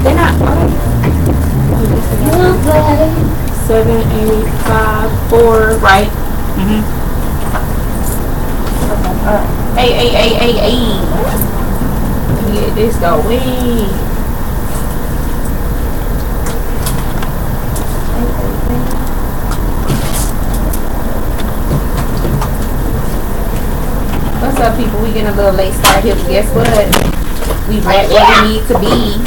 They're not. 7, 8, 5, 4, right? Hey. Get this going. What's up, people? We getting a little late start here, but guess what? We right where we need to be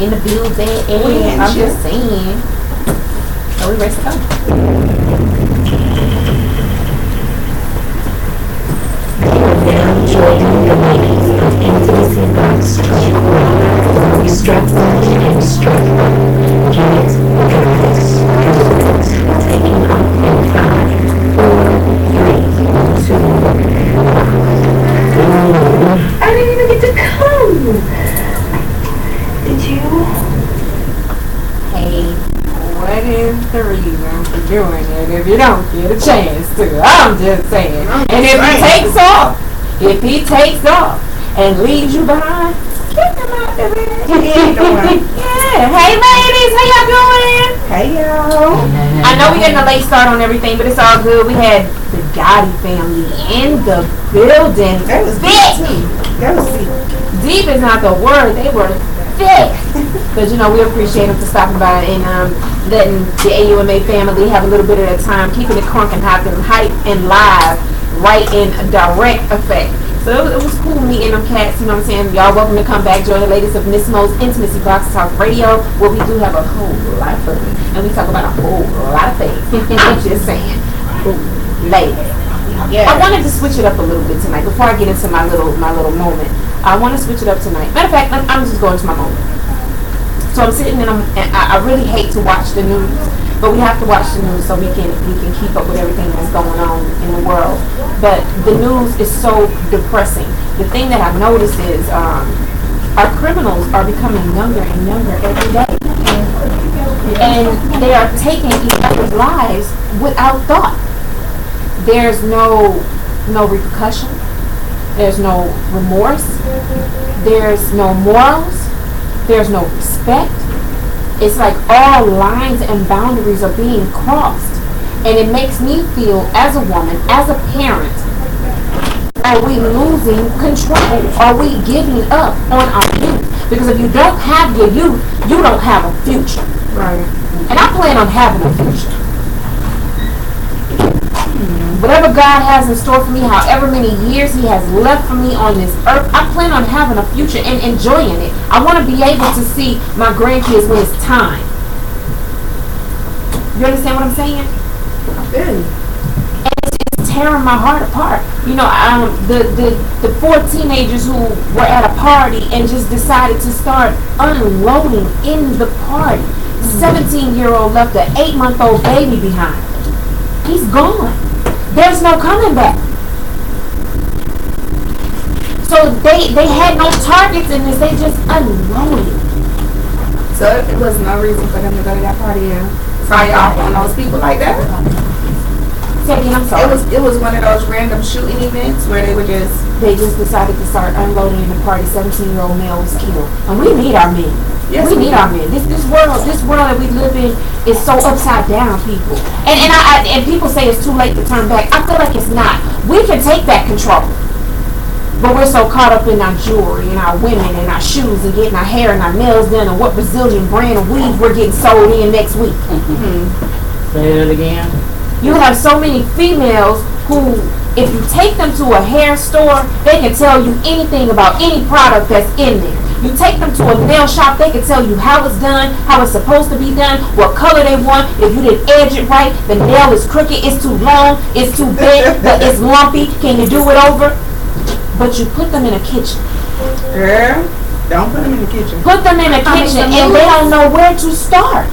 in the building. And I'm just saying. Are we ready to go? Now joining the ladies of Intimacy Box Strap on and strap on. Get goddess, taking off in 5, 4, 3, 2, 1. I didn't even get to come. Did you? Hey, what is the reason for doing it if you don't get a chance to? I'm just saying. And if he takes off and leaves you behind, get them out there. Yeah. Hey ladies, how y'all doing? Hey y'all. I know we're getting a late start on everything, but it's all good. We had the Gotti family in the building. That was thick. That was deep. Deep is not the word. They were thick. But we appreciate them for stopping by and letting the AUMA family have a little bit of their time, keeping it crunk and hot and hype and live, right in direct effect. So it was cool meeting them cats, you know what I'm saying? Y'all welcome to come back, join the ladies of Miss Mo's Intimacy Box Talk Radio, where we do have a whole lot of fun. And we talk about a whole lot of things. I'm just saying. Ladies. Yeah. I wanted to switch it up a little bit tonight before I get into my little moment. I want to switch it up tonight. Matter of fact, I'm just going to my moment. So I'm sitting and I really hate to watch the news, but we have to watch the news so we can keep up with everything that's going on in the world. But the news is so depressing. The thing that I've noticed is our criminals are becoming younger and younger every day, and they are taking each other's lives without thought. There's no repercussion. There's no remorse. There's no morals. There's no respect. It's like all lines and boundaries are being crossed. And it makes me feel, as a woman, as a parent, are we losing control? Are we giving up on our youth? Because if you don't have your youth, you don't have a future. Right. And I plan on having a future. Whatever God has in store for me, however many years He has left for me on this earth, I plan on having a future and enjoying it. I want to be able to see my grandkids when it's time. You understand what I'm saying? Good. And it's tearing my heart apart. The 4 teenagers who were at a party and just decided to start unloading in the party. 17-year-old left an 8-month-old baby behind. He's gone. There's no coming back. So they had no targets in this. They just unloaded. So it was no reason for them to go to that party and fire off on those people like that? Say again, I'm sorry. It was one of those random shooting events where they just decided to start unloading in the party. 17-year-old male was killed. And we need our men. Yes, we need our men. This world that we live in is so upside down, people. And people say it's too late to turn back. I feel like it's not. We can take back control. But we're so caught up in our jewelry and our women and our shoes and getting our hair and our nails done and what Brazilian brand of weave we're getting sold in next week. Say it again. You have so many females who, if you take them to a hair store, they can tell you anything about any product that's in there. You take them to a nail shop, they can tell you how it's done, how it's supposed to be done, what color they want. If you didn't edge it right, the nail is crooked, it's too long, it's too big, it's lumpy, can you do it over? But you put them in a kitchen. Girl, don't put them in the kitchen. Put them in a kitchen and they don't know where to start.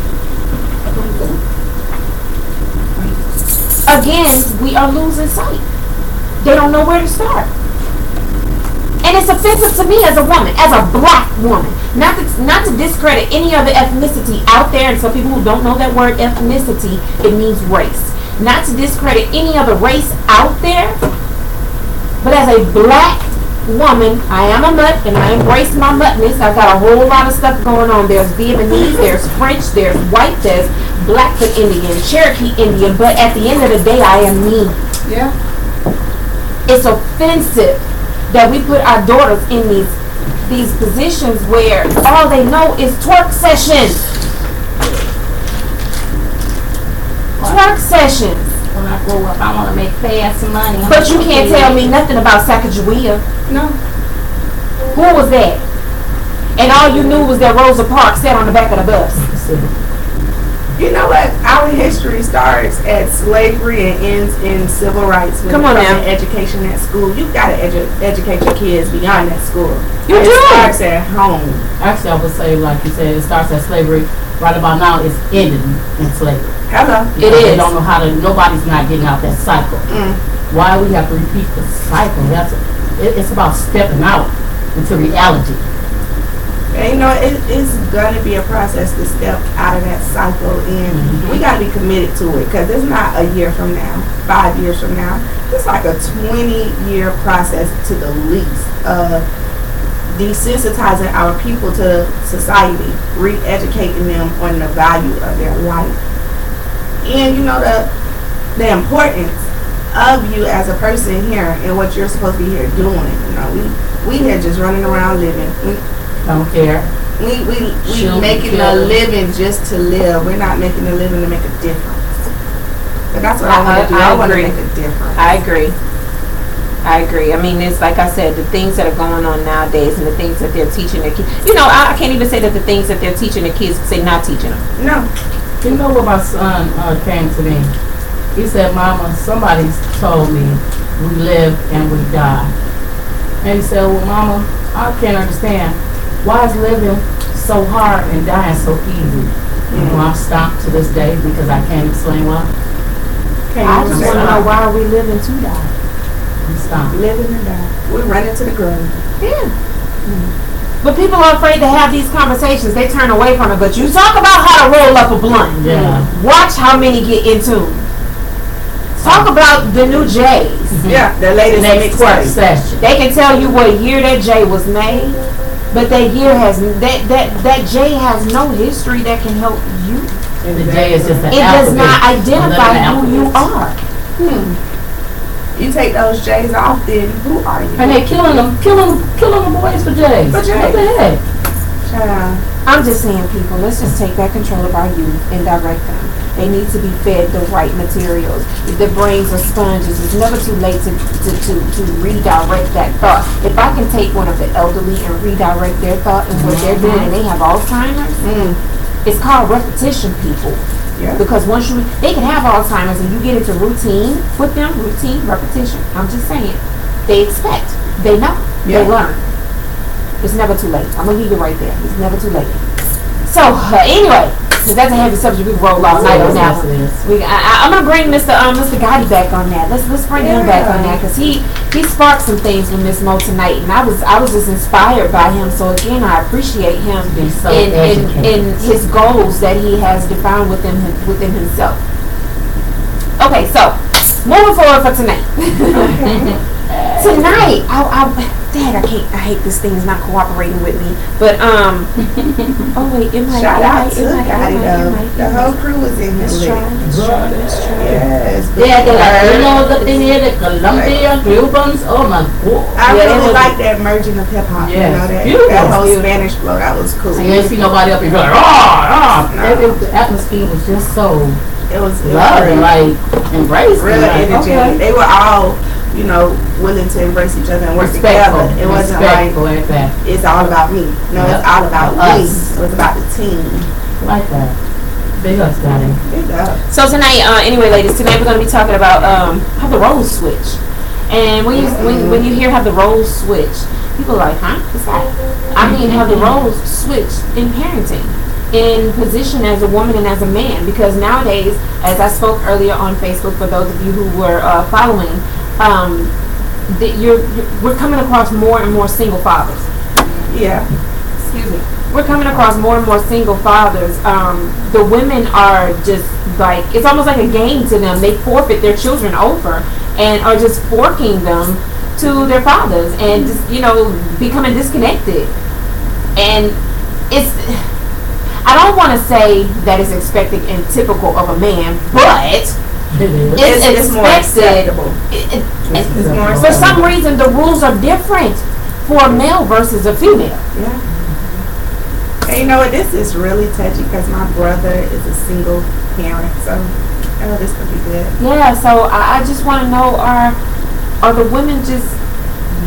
Again, we are losing sight. They don't know where to start. And it's offensive to me as a woman, as a black woman. Not to discredit any other ethnicity out there, and some people who don't know that word ethnicity, it means race. Not to discredit any other race out there, but as a black woman. I am a mutt, and I embrace my muttness. I've got a whole lot of stuff going on. There's Vietnamese, there's French, there's white, there's Blackfoot Indian, Cherokee Indian. But at the end of the day, I am me. Yeah. It's offensive that we put our daughters in these positions where all they know is twerk sessions. Twerk sessions. When I grow up, I want to make fast money. But you can't tell me nothing about Sacagawea. No. Who was that? And all you knew was that Rosa Parks sat on the back of the bus. You know what? Our history starts at slavery and ends in civil rights. Come on now. Education at school. You've got to educate your kids beyond that school. You It do. starts at home. Actually, I would say, like you said, it starts at slavery. Right about now, it's ending in slavery. Hello. It is. They don't know how to. Nobody's not getting out that cycle. Why we have to repeat the cycle? It's about stepping out into reality. And you know, it's gonna be a process to step out of that cycle, and we gotta be committed to it, because it's not a year from now, 5 years from now. It's like a 20-year process to the least of desensitizing our people to society, re-educating them on the value of their life, and you know the importance of you as a person here and what you're supposed to be here doing. You know, we here just running around living. Don't care. We Shoot, making kill. a living just to live. We're not making a living to make a difference. But that's what I want to do. I want to agree. make a difference. I agree. I mean, it's like I said, the things that are going on nowadays and the things that they're teaching their kids. You know, I can't even say that the things that they're teaching their kids, say not teaching them. No. You know what my son came to me? He said, Mama, somebody told me we live and we die. And he said, well, Mama, I can't understand. Why is living so hard and dying so easy? You know, I'm stumped to this day because I can't explain why. I just want to know, why are we living to die? I'm stumped. Living and die. We're running to the grave. Yeah. But people are afraid to have these conversations. They turn away from it. But you talk about how to roll up a blunt. Yeah. Watch how many get in tune. Talk about the new J's. Yeah, the latest Next twerk mixtape. session. They can tell you what year that J was made, but that year has that J has no history that can help you. The J is just an It does alphabet. not identify Another who you alphabet. are. You take those J's off, then who are you? And they killing the boys for J's. For J's. What the heck? Child. I'm just saying, people, let's just take back control of our youth and direct them. They need to be fed the right materials. If their brains are sponges, it's never too late to redirect that thought. If I can take one of the elderly and redirect their thought and what they're doing, and they have Alzheimer's, it's called repetition, people. Yeah. Because once they can have Alzheimer's and you get into routine with them, repetition. I'm just saying, they expect, they know, Yeah. they learn. It's never too late. I'm gonna leave it right there. It's never too late. So anyway, because that's a heavy subject, we can roll off night on that one. I'm gonna bring Mr. Gotti back on that. Let's bring him back on that, because he sparked some things with Miss Mo tonight, and I was just inspired by him. So again, I appreciate him So in his goals that he has defined within himself. Okay, so moving forward for tonight. Tonight, Dad, I hate this thing is not cooperating with me. But oh wait, it might. Shout out to Gotti though. The whole crew was in here. Let's try. Yes. Yeah, the Latinos up in here, the Colombian, Cubans. Oh my God. I Yeah, really they like that merging of hip hop. Yes, You know, that beautiful. whole Spanish flow. That was cool. I didn't see nobody up here going, rah. The atmosphere was just so It was love and real, like embraced. real Like, energetic. okay. They were all, willing to embrace each other and work Respectful. together. It wasn't like Respectful at that. it's all about me. No, Yep. it's all about Us. me. It was about the team. Like that. Big ups, Daddy. Big up. So tonight, anyway, ladies, tonight we're going to be talking about how the roles switch. And when you hear how the roles switch, people are like, huh? What's that? I mean, how the roles switch in parenting, in position as a woman and as a man. Because nowadays, as I spoke earlier on Facebook, for those of you who were following, we're coming across more and more single fathers. Yeah. Excuse me. We're coming across more and more single fathers. The women are just like, it's almost like a game to them. They forfeit their children over and are just forking them to their fathers and just, becoming disconnected. And I don't want to say that it's expected and typical of a man, but it's more expected. acceptable. It's more for some reason, the rules are different for a male versus a female. Yeah. And you know what? This is really touchy because my brother is a single parent, so this could be good. Yeah. So I just want to know: are the women just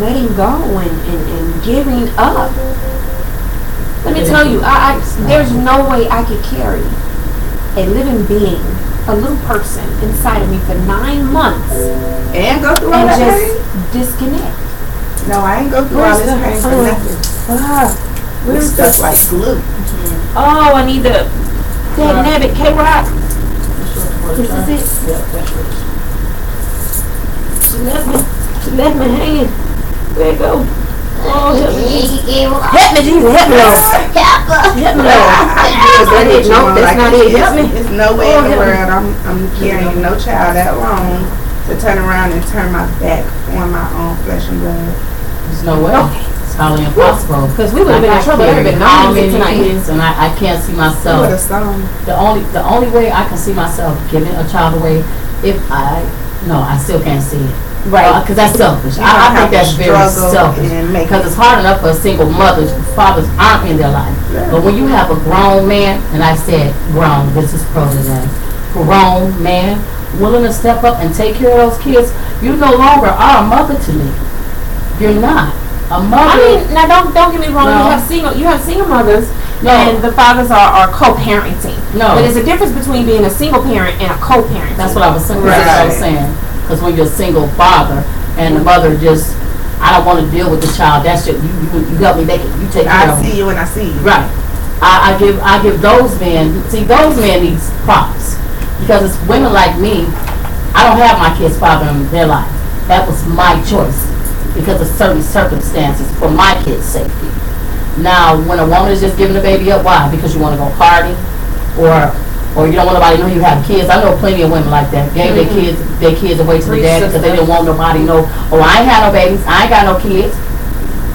letting go and giving up? Let me tell you, there's no way I could carry a living being, a little person inside of me for 9 months And go through all and that just pain? disconnect. No, I ain't go through all this pain for nothing. Where's Stuff like glue. Oh, I need the nabbit K-Rock. This is it. Yep, that's yours. She left me hanging. Where it go? Oh, help me, Jesus, help me, Lord. Help me, Lord. That's not it. Help me. There's no way in the world I'm carrying no child that long to turn around and turn my back on my own flesh and blood. There's no way. It's highly impossible. Because we would have been in trouble. There would have been how no many tonight. kids, and I can't see myself. What a song. The only way I can see myself giving a child away, I still can't see it. Right. Because that's selfish. I think that's very selfish. Because it's hard enough for a single mother's fathers aren't in their life. Yeah. But when you have a grown man, and I said grown, this is pronoun, grown man willing to step up and take care of those kids, you no longer are a mother to me. You're not a mother. I mean, now don't get me wrong. No. You have single mothers, No. and the fathers are co-parenting. No. But there's a difference between being a single parent and a co-parent. That's what I was saying. Right. That's what I was saying. Because when you're a single father and the mother just, I don't want to deal with the child. That's your, you help me make it. You take care of I me. see you when I see you. Right. I give those men. See, those men need props because it's women like me. I don't have my kid's father in their life. That was my choice because of certain circumstances for my kid's safety. Now, when a woman is just giving the baby up, why? Because you want to go party, or you don't want nobody to know you have kids. I know plenty of women like that. Gave their kids away to the daddy because they didn't want nobody to know. Oh, I ain't had no babies. I ain't got no kids.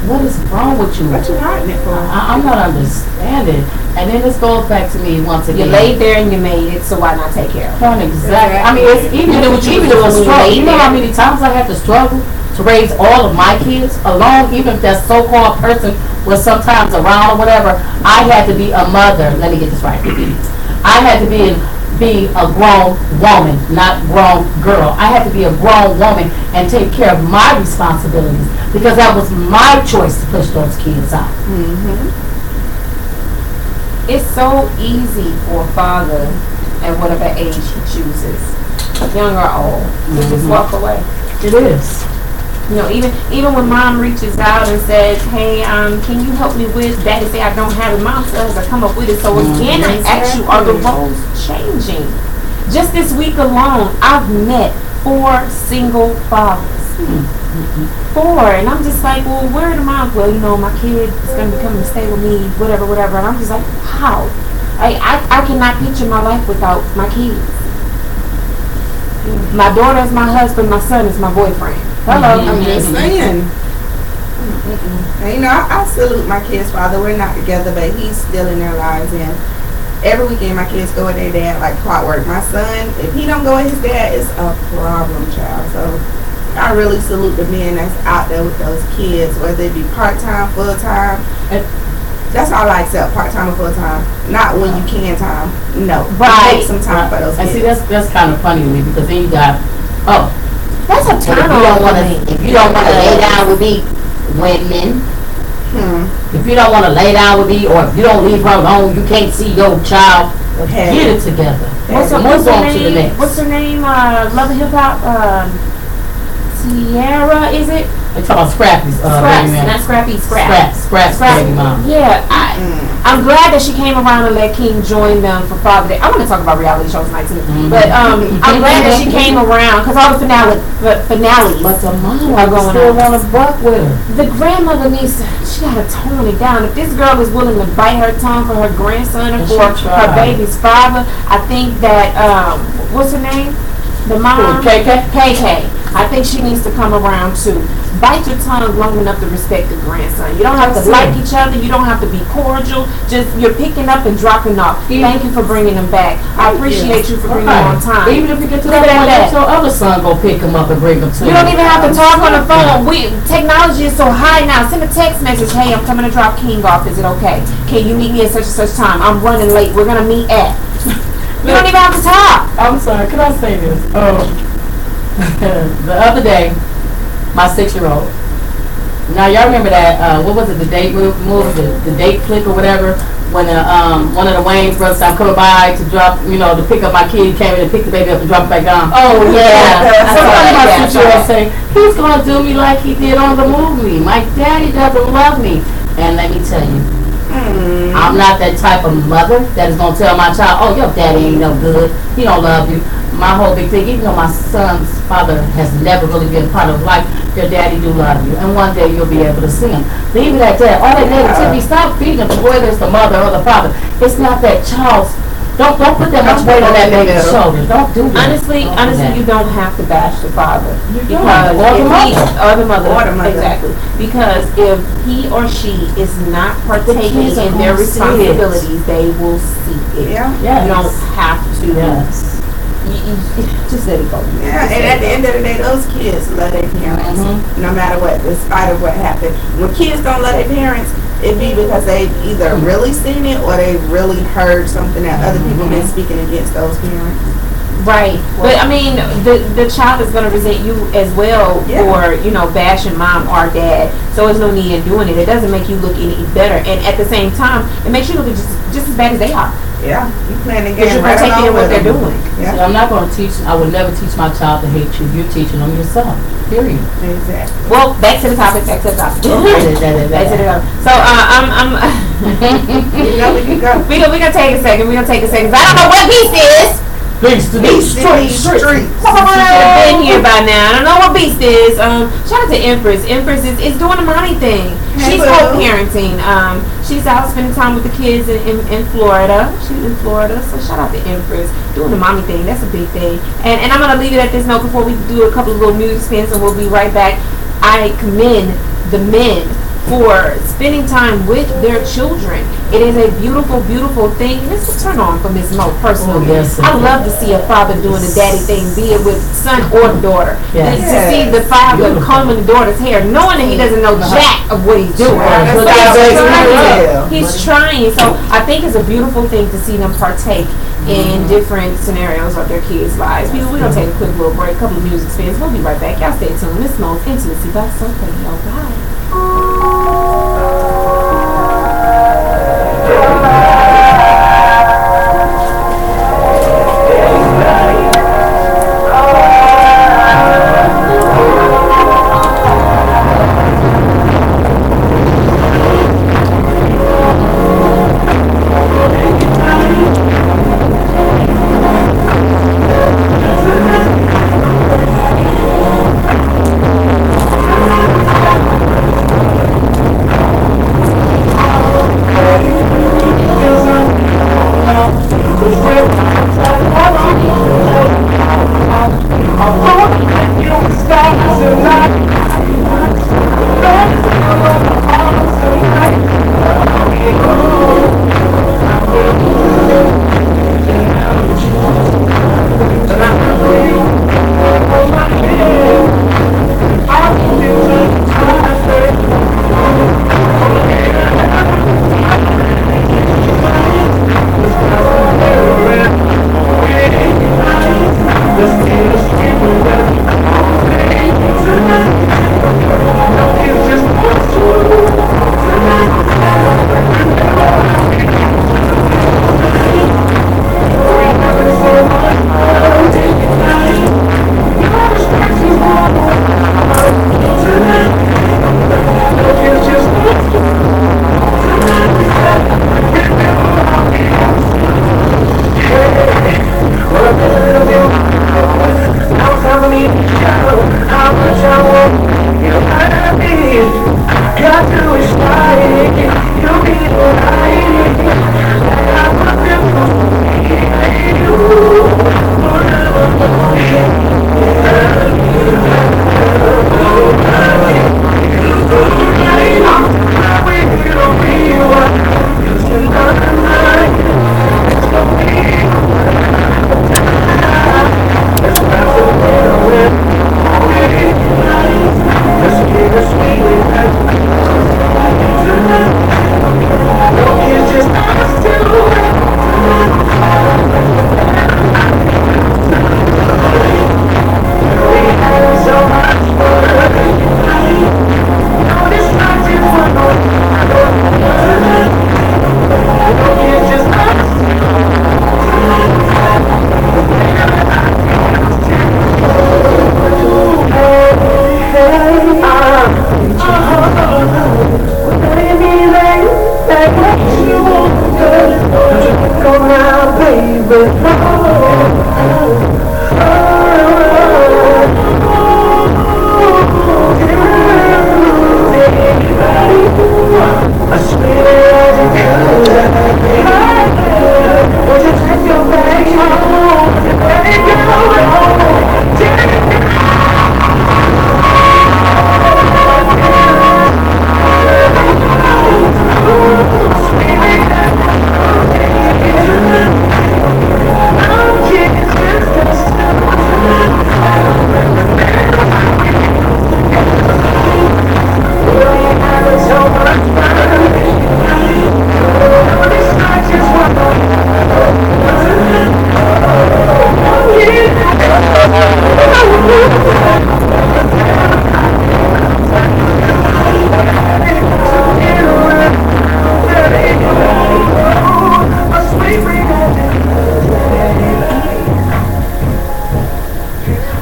What is wrong with you? What you hiding it for? I'm not understanding. And then this goes back to me once again. You laid there and you made it, so why not take care of it? Exactly. I mean, it's even if it's a struggle. You know how many times I had to struggle to raise all of my kids alone, even if that so-called person was sometimes around or whatever. I had to be a mother. Let me get this right. I had to be a grown woman, not grown girl. I had to be a grown woman and take care of my responsibilities because that was my choice to push those kids out. Mm-hmm. It's so easy for a father at whatever age he chooses, young or old, to just walk away. It is. Even when mom reaches out and says, hey, can you help me with daddy say I don't have it, mom says I come up with it. So again, I ask you, are the roles changing? Just this week alone, I've met 4 single fathers. 4, and I'm just like, well, where are the moms? Well, my kid is going to come and stay with me, whatever, and I'm just like, how? I cannot picture my life without my kids. My daughter is my husband, my son is my boyfriend. Hello. I'm just saying. And, I salute my kid's father. We're not together, but he's still in their lives. And every weekend, my kids go with their dad like clockwork. My son, if he don't go with his dad, it's a problem, child. So I really salute the men that's out there with those kids, whether it be part-time, full-time. That's all I accept, part-time or full-time. Not when you can time. No. Right. Take some time for those And kids. see, that's kind of funny to me because then you got, That's a turn on. If you don't want to lay down with me, women. if you don't want to lay down with me, or if you don't leave her alone, you can't see your child. Okay. Get it together. What's her the name? next. What's her name? Love and Hip Hop. Sierra, is it? They talk about Scrappy's Scraps, baby not mama. Scrappy. Scraps. Scraps baby mama. Yeah, I'm glad that she came around and let King join them for Father's Day. I want to talk about reality shows tonight too, but I'm glad that she came around because all the finales But the mama are going still on. want to buck with her. The grandmother needs to, she got to tone it down. If this girl is willing to bite her tongue for her grandson and And for she her tried. baby's father, I think that, what's her name? The mom, KK? KK. I think she needs to come around too. Bite your tongue long enough to respect the grandson. You don't have to like each other. You don't have to be cordial. Just you're picking up and dropping off. Thank you for bringing them back. I appreciate you for bringing them on time. Even if you get to that point, let your other son go pick him up and bring him to you. You don't even have to talk on the phone. Technology is so high now. Send a text message. Hey, I'm coming to drop King off. Is it okay? Can you meet me at such and such time? I'm running late. We're gonna meet at. You don't even have to talk. I'm sorry. Can I say this? The other day, my 6-year-old. Now y'all remember that? What was it? The date movie, the date flick or whatever. When one of the Wayne's brothers, I'm coming by to drop, to pick up my kid, came in and picked the baby up and dropped it back down. Oh yeah. Somebody my 6-year-old say he's gonna do me like he did on the movie. My daddy doesn't love me, and let me tell you. I'm not that type of mother that is going to tell my child, oh, your daddy ain't no good. He don't love you. My whole big thing, even though my son's father has never really been part of life, your daddy do love you. And one day you'll be able to see him. Leave it at that. All that negativity, stop feeding them, whether it's the mother or the father. It's not that child's. Don't put that much weight on that baby's shoulder. Don't do that. Honestly, you don't have to bash the father. Or the mother. Exactly. Because if he or she is not partaking in their responsibilities, they will see it. Yeah. You don't have to. Yes. Just let it go. Yeah, and at the end of the day, those kids love their parents, no matter what, despite of what happened. When kids don't love their parents, it be because they either really seen it or they really heard something that other people been speaking against those parents. Right. But I mean, the child is going to resent you as well for, bashing mom or dad. So there's no need in doing it. It doesn't make you look any better. And at the same time, it makes you look just as bad as they are. Yeah. You playing the Because game you're partaking in what they're doing. Yeah. See, I'm not going to I would never teach my child to hate you. You're teaching them yourself. Period. Exactly. Well, back to the topic. Back to the topic. So We can go. We're gonna take a second. I don't know what beast is. Beast in these streets. Been here by now. I don't know what beast is. Shout out to Empress. Empress is doing the mommy thing. She's co-parenting. She's out spending time with the kids in Florida. She's in Florida, so shout out to Empress doing the mommy thing. That's a big thing. And I'm gonna leave it at this note before we do a couple of little music spins, and we'll be right back. I commend the men for spending time with their children. It is a beautiful, beautiful thing. And it's a turn on for Miss Mo personally. Oh, yes, I love to see a father doing the daddy thing, be it with son or daughter. Yes. To see the father combing the daughter's hair, knowing that he doesn't know jack of what he's doing. He's trying. So I think it's a beautiful thing to see them partake in different scenarios of their kids' lives. We're going to take a quick little break, a couple of music spins. We'll be right back. Y'all stay tuned. Miss Mo's Intimacy by Soul Radio. Bye.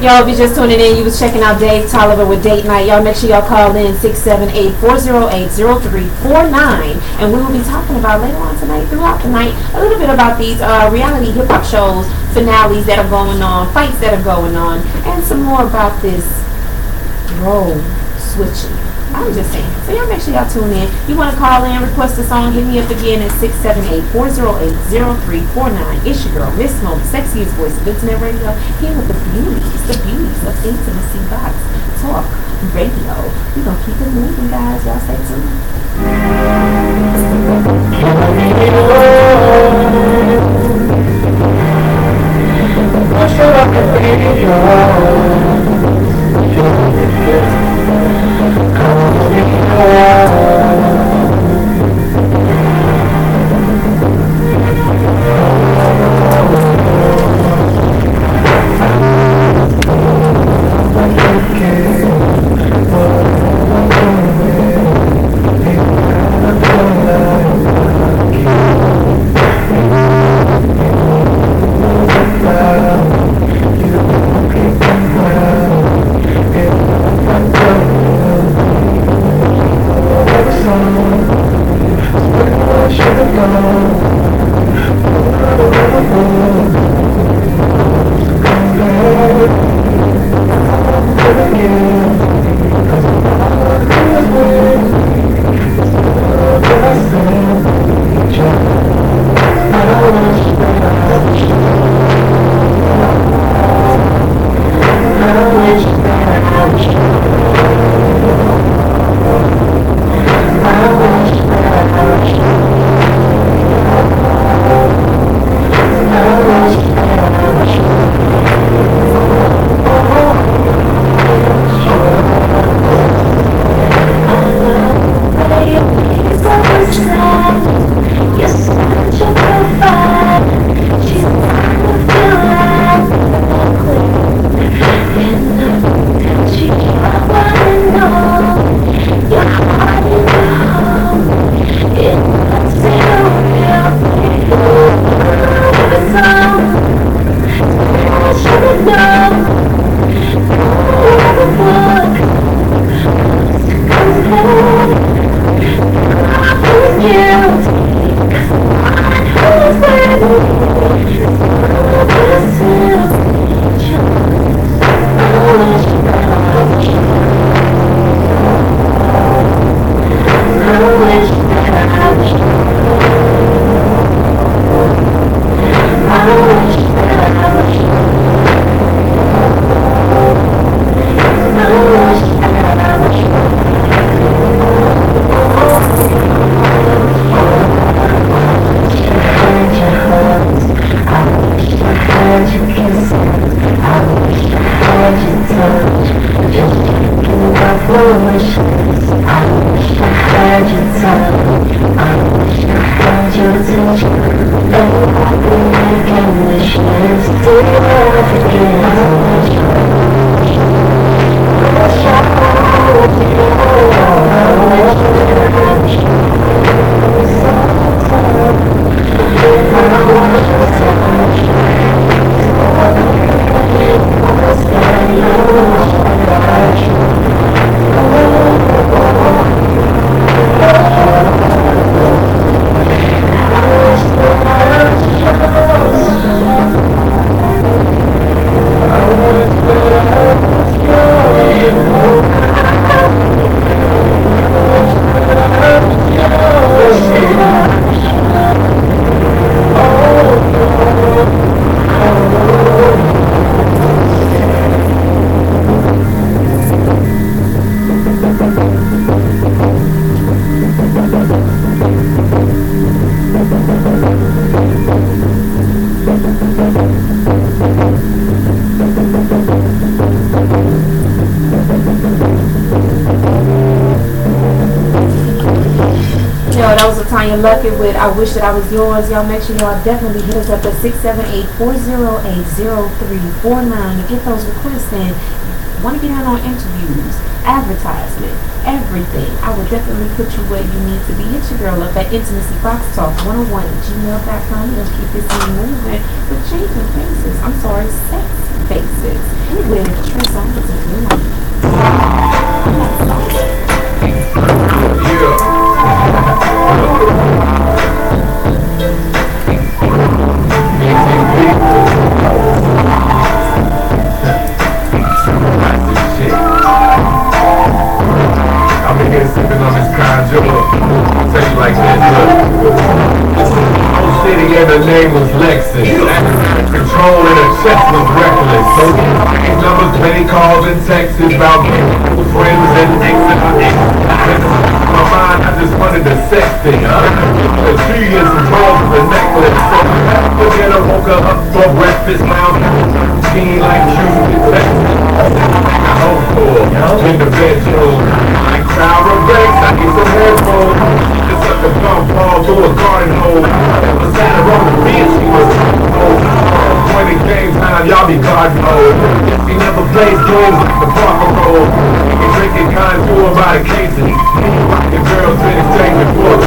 Y'all, if you're just tuning in, you was checking out Dave Tolliver with Date Night. Y'all make sure y'all call in 678-408-0349. And we will be talking about later on tonight, throughout the night, a little bit about these reality hip-hop shows, finales that are going on, fights that are going on, and some more about this role switching. I'm just saying. So y'all make sure y'all tune in. You want to call in, request a song, hit me up again at 678-408-0349. It's your girl, Miss Mo, the sexiest voice of Internet Radio, here with the beauties of Intimacy Box Talk Radio. We're going to keep it moving, guys. Y'all stay tuned. Tanya Luckett with I Wish That I Was Yours. Y'all make sure y'all definitely hit us up at 678-408-0349 to get those requests in. Want to get out on interviews, advertisement, everything. I will definitely put you where you need to be. Hit your girl up at intimacyboxtalk101@gmail.com. Let's keep this thing moving with changing faces. I'm sorry, sex faces. With Trey Songz and Blue Light. I've been here sipping on this conjure. I'll tell you like this, look. Old city and her name was Lexus. Control in her chest was reckless. So these numbers, many calls and texts about friends and exes. In my mind, I just wanted to sex thing. The tree and some balls with a necklace. Look at her, woke her up for breakfast. Now skinny like shoes and Texas. I hope for in the bedroom. Like Tyra Banks, I need some headphones. Just let the gum fall through a garden hole. Never sat her on the bench, she was old. When it game time, y'all be garden mode. He never plays games like the Parker roll. He can drink it contour by the cases. Rockin' girls in his tank before.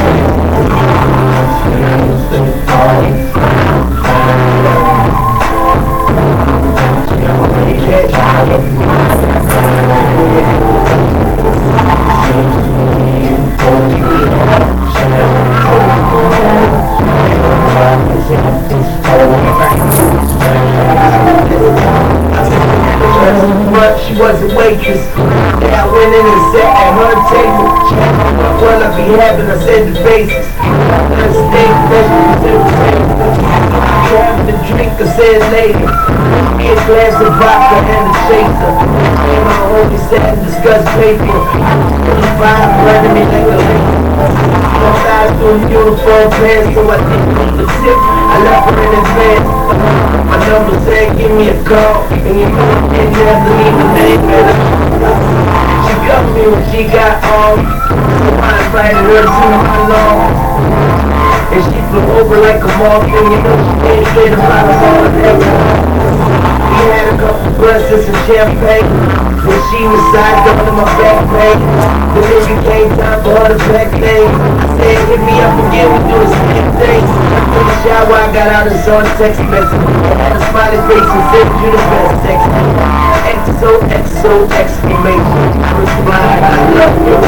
She was a waitress. Yeah, I went in and sat at her table. Well, I be having us in the faces. Let's stay having a drink, I said later. Me a glass of vodka and a chaser. Me and my homie sat and discussed paper. 25 running me like a lady. Outside doing uniform pants, so I didn't need the tip. I left her in advance. My number said, give me a call. And you know, I didn't have to leave the name in it. She got me when she got off. So I invited her to my lawn. And she flew over like a moth. And you know, she made it a lot of all that. We had a couple glasses of champagne. When she was side down in my back page. Then it became time for her to back thing. I said, hit me up again, we do the same thing. After the shower, I got out and saw the text message. I had a smiley face and said, you the best text. XO, exclamation. I replied, I love you.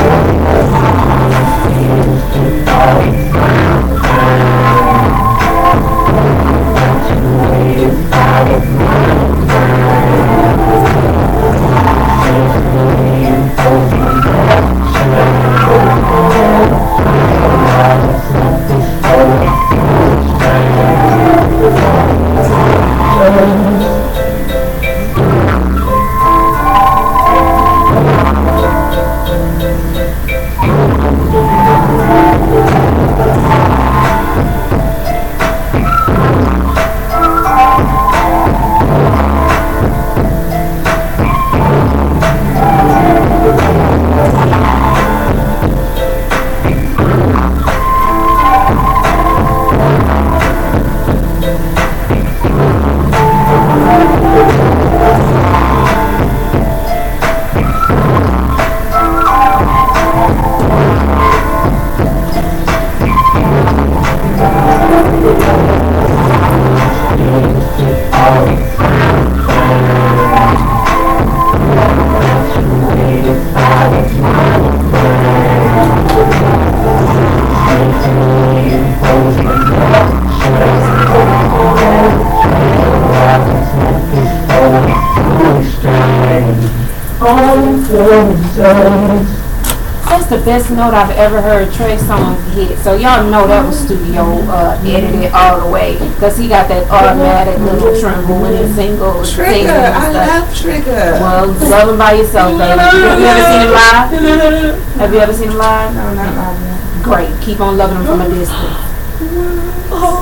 That's the best note I've ever heard Trey Songz hit. So y'all know that was studio edited all the way, because he got that automatic little tremble when he singles. Trigger, I love Trigger. Well, love him by yourself, baby. Have you ever seen him live? Have you ever seen him live? No, not live. Great. Keep on loving him from a distance.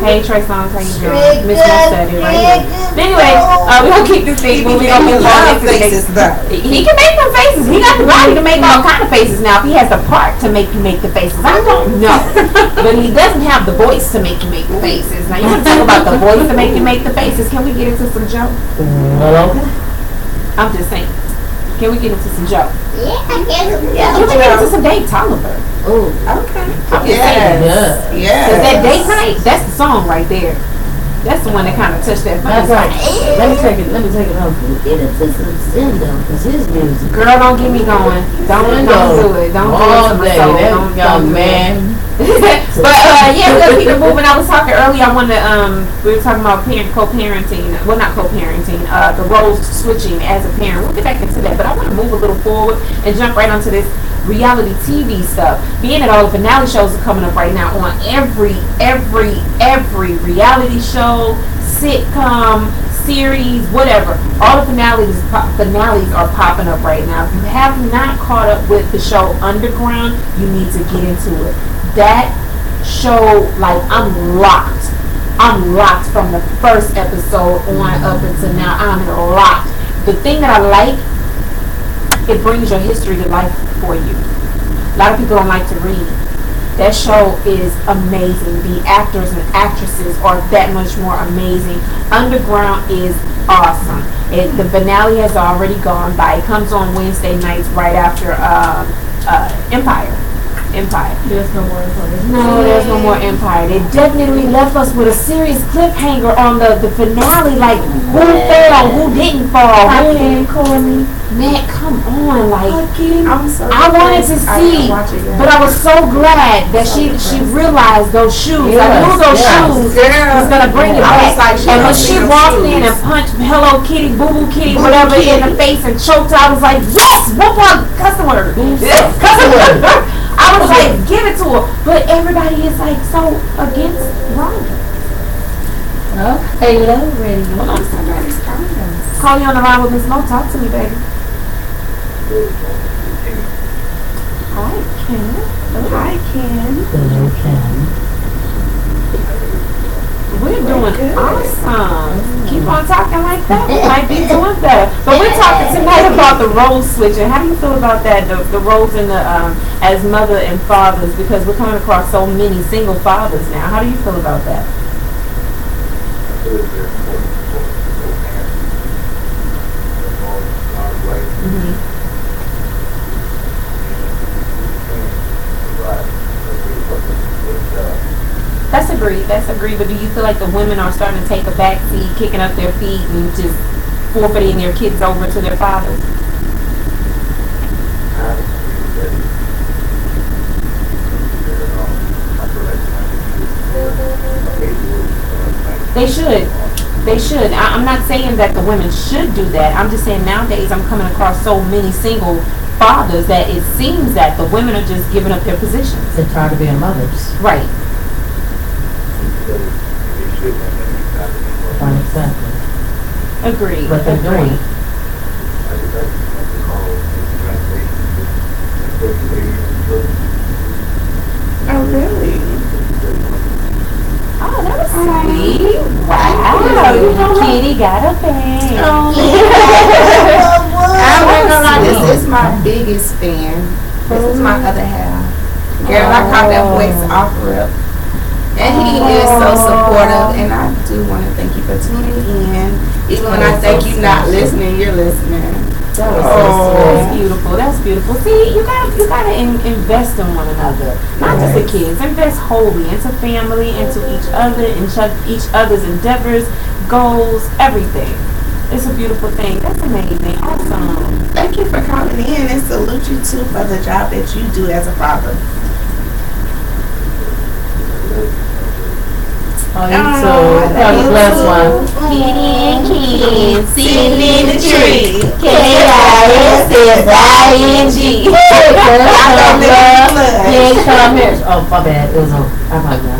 Hey Trey Songz, how you doing? Miss My Study right here. But anyway, we're gonna keep this thing moving. We're gonna move on. He can make them faces. He got the body to make all kind of faces now. If he has the part to make you make the faces, I don't know. But he doesn't have the voice to make you make the faces. Now you want to talk about the voice to make you make the faces. Can we get into some jokes? Well, okay. I'm just saying. Can we get into some jokes? Yeah, Can we get into some Dave Tolliver? Oh, Okay. yeah. Cause that date night, that's the song right there. That's the one that kind of touched that. That's right. Let me take it home. Get into some Cindo, cause his music. Girl, don't get me going. Don't do it. Don't do it to my soul. Don't young do man. But yeah, let's keep it moving. I was talking earlier. I wanted to, we were talking about co-parenting. Well, not co-parenting. The roles switching as a parent. We'll get back into that. But I want to move a little forward and jump right onto this reality TV stuff. Being that all the finale shows are coming up right now on every reality show, sitcom, series, whatever. All the finales are popping up right now. If you have not caught up with the show Underground, you need to get into it. That show, like, I'm locked from the first episode on up until now. I'm locked. The thing that I like, it brings your history to life for you. A lot of people don't like to read. That show is amazing. The actors and actresses are that much more amazing. Underground is awesome. The finale has already gone by. It comes on Wednesday nights right after Empire. There's no more Empire. No, there's no more Empire. They definitely left us with a serious cliffhanger on the finale. Like, who fell, who didn't fall. Man, come on, like, I wanted to see, but I was so glad that she realized those shoes. I knew those shoes was gonna bring it back. And when she walked in and punched Hello Kitty, Boo Boo Kitty, whatever, in the face and choked her, I was like, yes, whoop up, customer. I was like, give it to her. But everybody is like so against Rhonda. Hey, Hello Radio. Hold on, somebody's calling us. Call you on the line with Miss Mo. Talk to me, baby. Hi, Ken. Hi, Ken. Hello, Ken. We're doing awesome. Keep on talking like that. We might be doing better. But we're talking tonight about the role switching. How do you feel about that? The roles in the as mother and fathers, because we're coming across so many single fathers now. How do you feel about that? Mm-hmm. That's agreed. But do you feel like the women are starting to take a back seat, kicking up their feet, and just forfeiting their kids over to their fathers? They should. I'm not saying that the women should do that. I'm just saying nowadays I'm coming across so many single fathers that it seems that the women are just giving up their positions. They're tired of being mothers. Right. Exactly. Agreed. But they're doing it. Oh, really? Oh, that was sweet. Wow. Kitty got a fan. I'm not gonna lie, this is my biggest fan. This is my other half. Girl, I caught that voice off rip. And he is so supportive, and I do want to thank you for tuning in. Even when I think you're not listening, you're listening. That was that's beautiful. That's beautiful. See, you gotta invest in one another, not just the kids. Invest wholly into family, into each other, into each other's endeavors, goals, everything. It's a beautiful thing. That's amazing. Awesome. Thank you for calling in, and salute you too for the job that you do as a father. Oh, you too. Have a blessed one. Kitty and Ken sitting in the tree. KISSING. Yeah, come here. Oh, my bad. It was on. I apologize.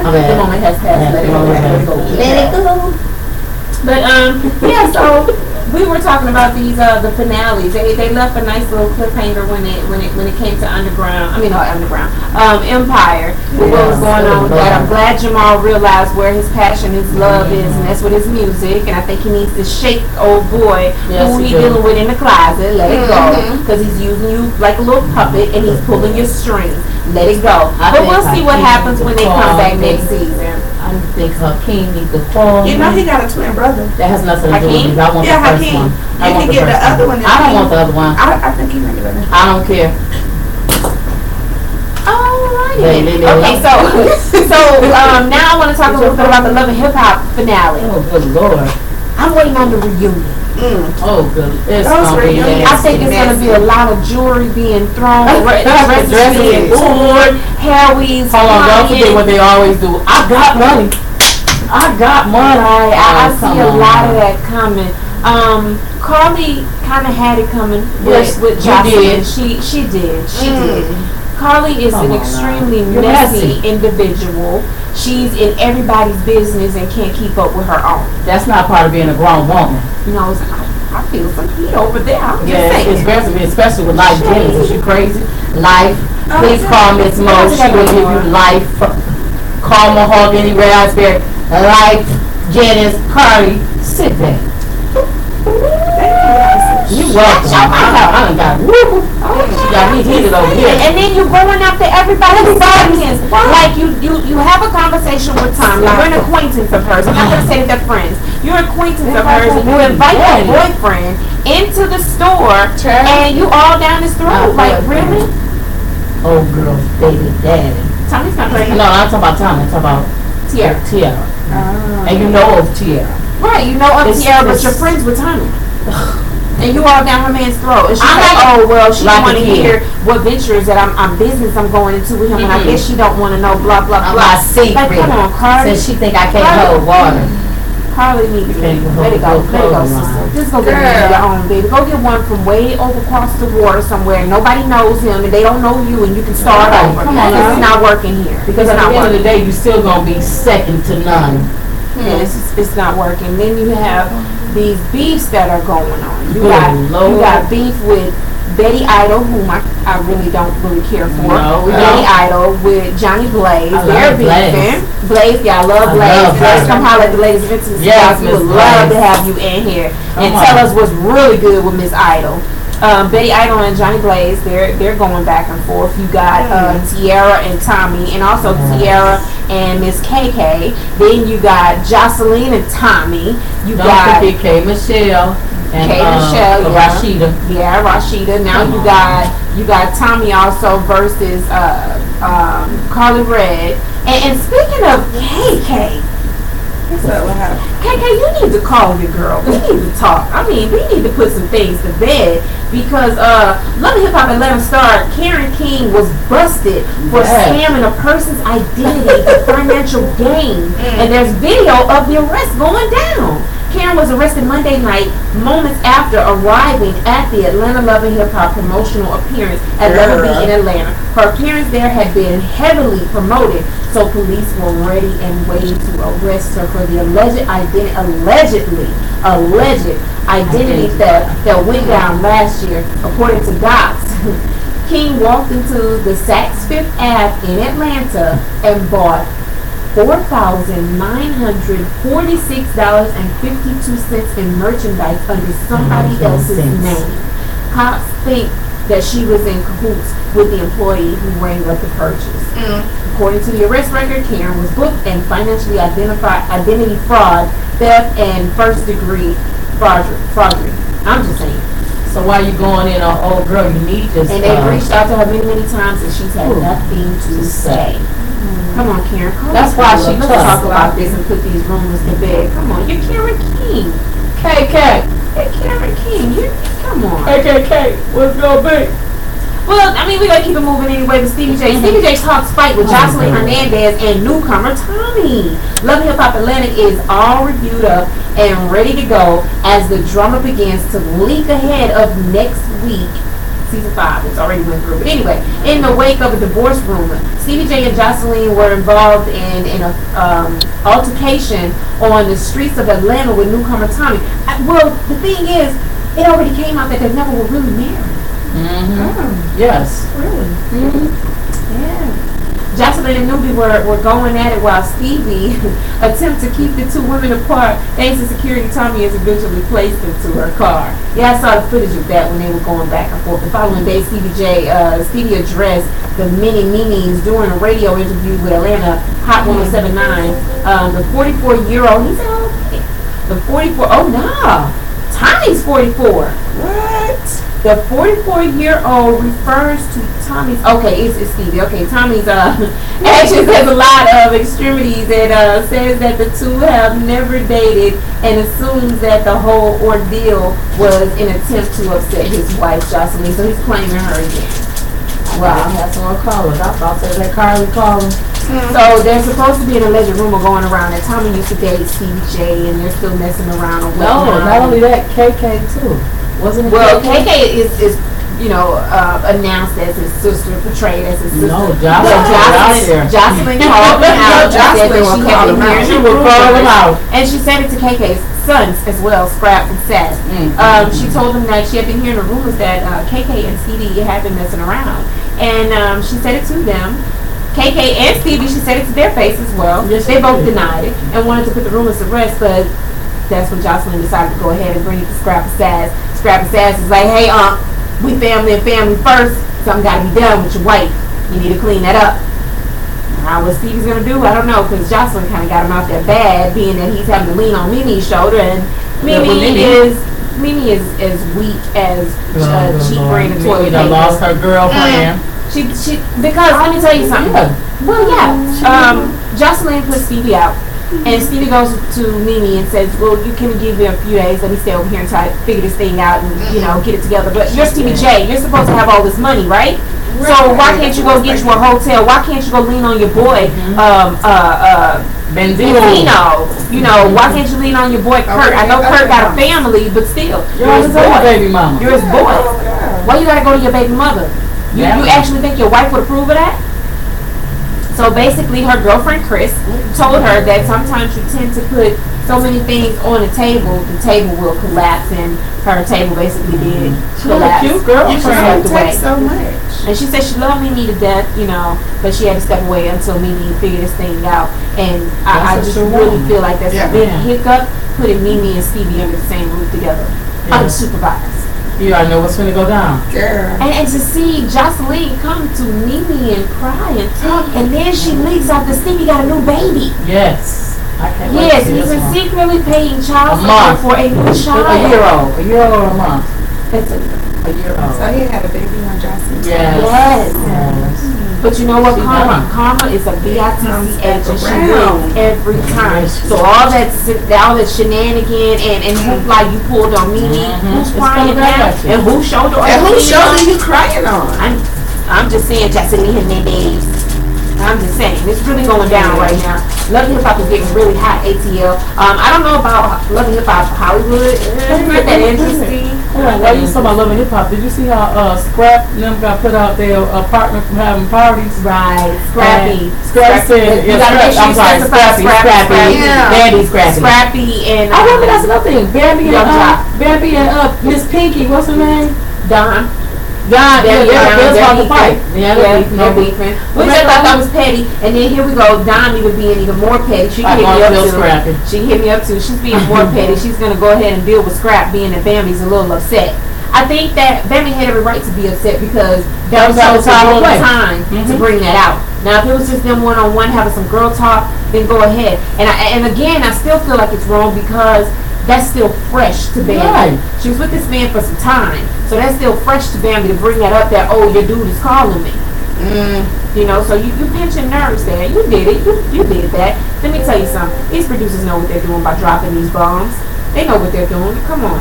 My bad. The moment has passed. Let it go. Let it go. But yeah, so we were talking about these the finales. They left a nice little cliffhanger when it came to Underground. I mean, not Underground. Empire. What was going on with that? I'm glad Jamal realized where his passion, his love is, and that's with his music. And I think he needs to shake old boy who he dealing with in the closet. Let it go, because he's using you like a little puppet and he's pulling your strings. Let it go. But we'll see what happens when they come back next season. I think Hakeem needs to call. You know he got a twin brother. That has nothing to do with me. I want the first Hakeem. one. You can get the other one. I don't want the other one. I think he's gonna get it. I don't care. Alrighty. Okay, so now I want to talk a little bit about the Love and Hip Hop finale. Oh, good Lord. I'm waiting on the reunion. Oh, good. It's gonna be I think it's going to be a lot of jewelry being thrown, dresses being torn, hair weaves. Hold on, don't forget what they always do. I got money. I got money. I see a lot of that coming. Carly kind of had it coming with Jocelyn. She did. Carly is an extremely messy individual. She's in everybody's business and can't keep up with her own. That's not part of being a grown woman. You know, I feel some heat over there. I'm just Yeah, saying. it's very, especially with Life Jennings. Is she crazy? Life. Please call Miss Mo. She will give you life. Call Mahogany Raspberry. Life Jennings. Carly. Sit back. You welcome. I done got woo. She got me heated over here. And then you're going after everybody's audience. Like you have a conversation with Tom. You're an acquaintance of hers. I'm not gonna say that they're friends. You're an acquaintance of hers, and you invite your boyfriend into the store, and you all down his throat. Like really? Oh, girl, baby, daddy. Tommy's not pregnant. No, I'm talking about Tommy. I'm talking about Tiara. And you know of Tiara. Right, you know of Tiara, but you're friends with Tommy. And you all down her man's throat. And she's like, oh, well, she don't want to hear what ventures that I'm business I'm going into with him. And I guess she don't want to know blah, blah, blah. My secret. Like, come on, Carly. Since she think I can't hold water. Carly needs to let it go. Let it go, sister. Just go get one of your own, baby. Go get one from way over across the water somewhere. Nobody knows him and they don't know you and you can start over. Come on, this is not working here. Because at the end of the day, you're still going to be second to none. Yeah, it's not working. Then you have these beefs that are going on. You got beef with Betty Idol, whom I really don't really care for. Betty Idol with Johnny Blaze. They're beefing. Blaze, yeah, I love Blaze. Let's come holler at the ladies of Intimacy. We would love to have you in here and tell us what's really good with Miss Idol. Betty Idol and Johnny Blaze, they're going back and forth. You got Tiara and Tommy, and also Tiara and Miss KK. Then you got Jocelyn and Tommy. Don't forget K. Michelle and Rashida. Yeah, Rashida. Now you got Tommy also versus Carly Red. And speaking of KK. KK, you need to call your girl. We need to talk. I mean, we need to put some things to bed because Love and Hip Hop Atlanta star Karen King was busted for scamming a person's identity for financial gain. And there's video of the arrest going down. Karen was arrested Monday night, moments after arriving at the Atlanta Love and Hip Hop promotional appearance at Level B in Atlanta. Her appearance there had been heavily promoted, so police were ready and waiting to arrest her for the alleged identity theft that went down last year, according to Docs. King walked into the Saks Fifth Ave in Atlanta and bought $4,946.52 in merchandise under somebody else's name. Cops think that she was in cahoots with the employee who rang up the purchase. According to the arrest record, Karen was booked and financially identified identity fraud, theft, and first-degree forgery. I'm just saying. So why you going in on old girl? You need to. And they've reached out to her many, many times, and she's had nothing to say. Come on, Karen. That's why she Let's talk about this and put these rumors to bed. Come on, you're Karen King. KK. Hey, Karen King. Come on. Hey, KK. What's gonna be? Well, I mean, we gotta keep it moving anyway with Stevie J. Stevie J talks fight with Jocelyn Hernandez and newcomer Tommy. Love and Hip Hop Atlanta is all reviewed up and ready to go as the drama begins to leak ahead of next week season 5. It's already went through. But anyway, in the wake of a divorce rumor, Stevie J and Jocelyn were involved in a altercation on the streets of Atlanta with newcomer Tommy. Well, the thing is, it already came out that they never were really married. Yes. Really? Yeah. Jocelyn and Newbie were going at it while Stevie attempted to keep the two women apart. Thanks to security, Tommy is eventually placed into her car. Yeah, I saw the footage of that when they were going back and forth. The following day, Stevie addressed the many meanings during a radio interview with Atlanta Hot 107.9. The 44-year-old, he said, okay. The 44, oh no, Tommy's 44. What? The 44-year-old refers to Tommy's. Okay, it's Stevie. Okay, Tommy's actions has a lot of extremities and says that the two have never dated and assumes that the whole ordeal was an attempt to upset his wife Jocelyn. So he's claiming her again. Wow, that's what I call it. I thought that was that Carly calling. So there's supposed to be an alleged rumor going around that Tommy used to date Stevie J and they're still messing around. No, not only that, KK too. Wasn't it? Well, KK is announced as his sister, portrayed as his sister. No, Jocelyn called him out. Jocelyn will call him out. And she said it to KK's sons as well, Scrap and Sass. She told them that she had been hearing the rumors that KK and Stevie had been messing around. And she said it to them. KK and Stevie, she said it to their face as well. Yes, they both denied it and wanted to put the rumors to rest, but that's when Jocelyn decided to go ahead and bring it to Scrap and Sass. Scrap and Sass is like, hey, we family and family first. Something got to be done with your wife. You need to clean that up. Now, what Stevie's going to do, I don't know, because Jocelyn kind of got him out there bad, being that he's having to lean on Mimi's shoulder, and Mimi is as weak as cheap brain and toilet paper. Lost her girlfriend. She because let me tell you something. Well, yeah. Jocelyn put Stevie out. And Stevie goes to Mimi and says, well, you can give you a few days. Let me stay over here until I figure this thing out and, get it together. But you're Stevie J. You're supposed to have all this money, right? So why can't you go get you a hotel? Why can't you go lean on your boy, Benzino? Why can't you lean on your boy, Kurt? I know Kurt got a family, but still. You're his boy. Baby mama. You're his boy. Why you got to go to your baby mother? You actually think your wife would approve of that? So basically, her girlfriend Chris told her that sometimes you tend to put so many things on the table will collapse, and her table basically did collapse. Cute girlfriend. She takes so much. And she said she loved Mimi to death, but she had to step away until Mimi figured this thing out. And I just really feel like that's a big hiccup, putting Mimi and Stevie under the same roof together, unsupervised. You already know what's going to go down. Girl. And to see Jocelyn come to Mimi and cry and talk, and then she leaks out that Stevie got a new baby. Yes. I can't wait Yes, to see he's been this one. secretly paying child support for a new child. A year old or a month? It's a year old. So he had a baby on Jocelyn. Yes. But you know what, She Karma is a B-I-T-C-H, and she around. wins every time. So all that shenanigan and hoopla you pulled on Mimi, who's crying now, and whose shoulder are And you whose shoulder leaning you crying on? on? I'm just saying, Jocelyn Hernandez. I'm just saying, it's really going down right now. Love and Hip Hop is getting really hot, ATL. I don't know about Love and Hip Hop Hollywood. Isn't that interesting? While you talking about Love and Hip Hop, did you see how Scrap and them got put out their apartment from having parties? Right, Scrappy. Scrap said, You gotta make sure you specify Scrappy. Yeah. Bambi Scrappy. Scrappy and I remember that's another thing. Bambi Young Jock. and Miss Pinky, what's her name? Don. They're about to fight. They're beefing. Which I thought that was petty. And then here we go, Don even being even more petty. She hit me up too. She hit me up too. She's being more petty. She's gonna go ahead and deal with Scrap, being that Bambi's a little upset. I think that Bambi had every right to be upset because that was the time to bring that out. Now, if it was just them one-on-one having some girl talk, then go ahead. And again, I still feel like it's wrong because that's still fresh to Bambi. Right. She was with this man for some time, so that's still fresh to Bambi to bring that up. That your dude is calling me. So you pinching nerves there. You did it. You did that. Let me tell you something. These producers know what they're doing by dropping these bombs. They know what they're doing. Come on.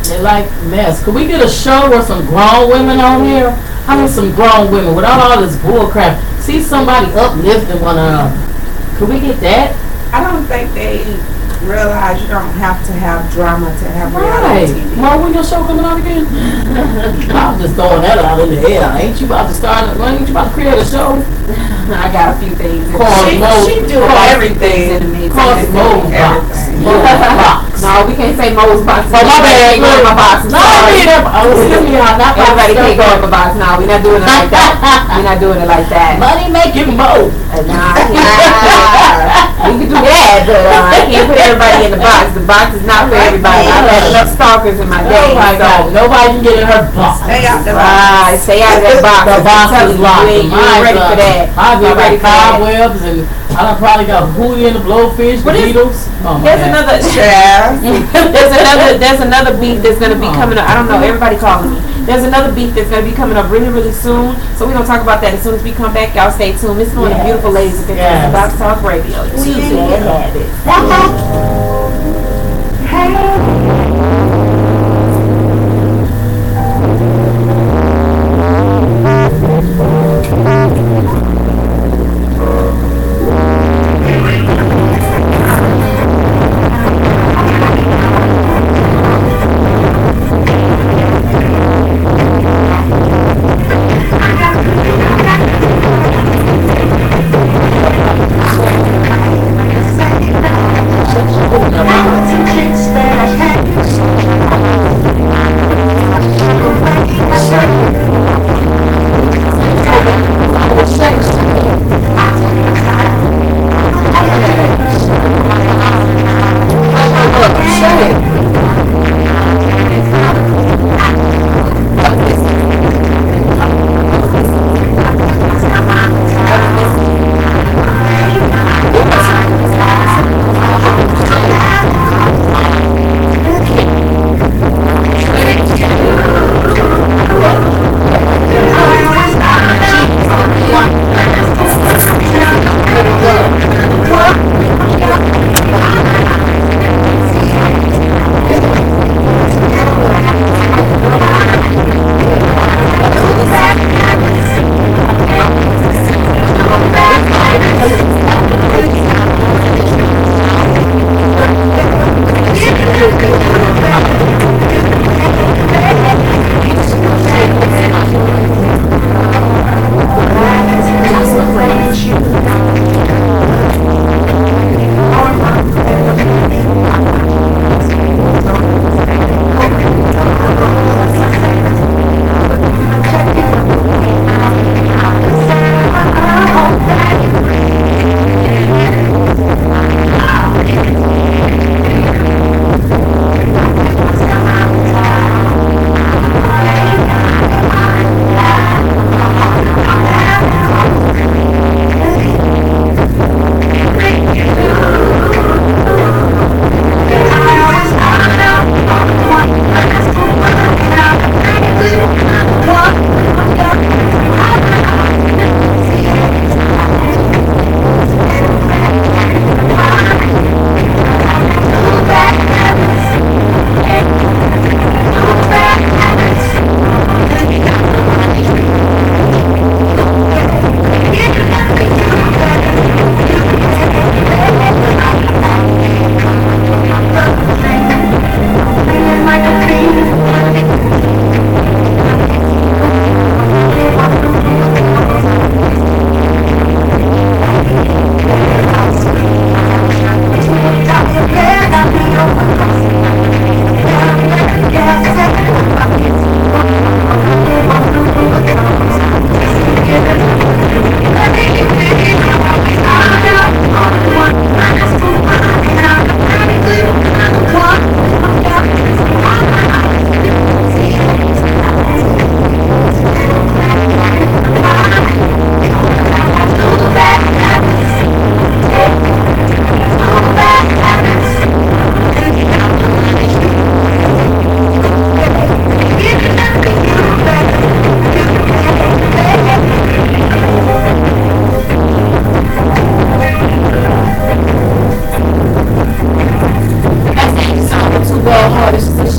They like mess. Could we get a show with some grown women on here? I mean, some grown women without all this bull crap. See somebody uplifting one another. Could we get that? I don't think they realize you don't have to have drama to have reality Right. TV. Well, when your show coming out again? I'm just throwing that out in the air. Ain't you about to start? Ain't you about to create a show? I got a few things. She do everything. No, we can't say Mo's box. Oh, my bad. Go in my box. No, Everybody can't go in my box. No, we're not doing it like that. We're not doing it like that. Money making Mo. Nah, we can do that, but I can't put everybody in the box. The box is not for everybody. I've had enough stalkers in my day. Oh my God, nobody can get in her box. Stay out the box. Right, stay out of that box. The box is locked. You ain't ready for that. I've got ready like for that. cobwebs and I done probably got Hootie and the Blowfish, the What is- Beatles. Oh, my There's God. another. There's another beat that's gonna be coming up. I don't know. Everybody calling me. There's another beat that's gonna be coming up really, really soon. So we're gonna talk about that as soon as we come back. Y'all stay tuned. This is one of the beautiful ladies of Yes. Box Talk Radio. Tuesday Habits.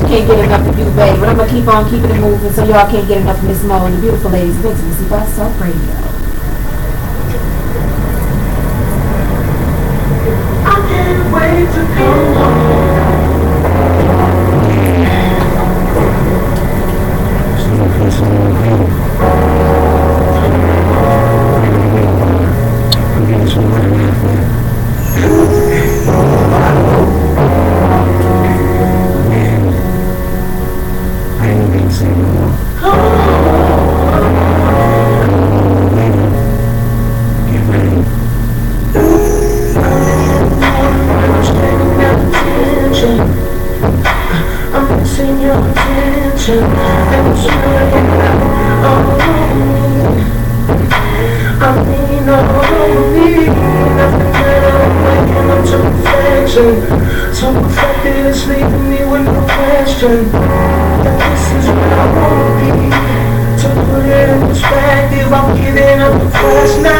Can't get enough of you, babe. But I'm gonna keep on keeping it moving so y'all can't get enough of Miss Mo and the beautiful ladies of Intimacy by Talk Radio. I can't wait to come satisfaction. And it's running out. I mean, only nothing that I'm waking up to perfection. So perfected, it's leaving me with no question that this is where I wanna be. To put it in perspective, I'm giving up the quest now.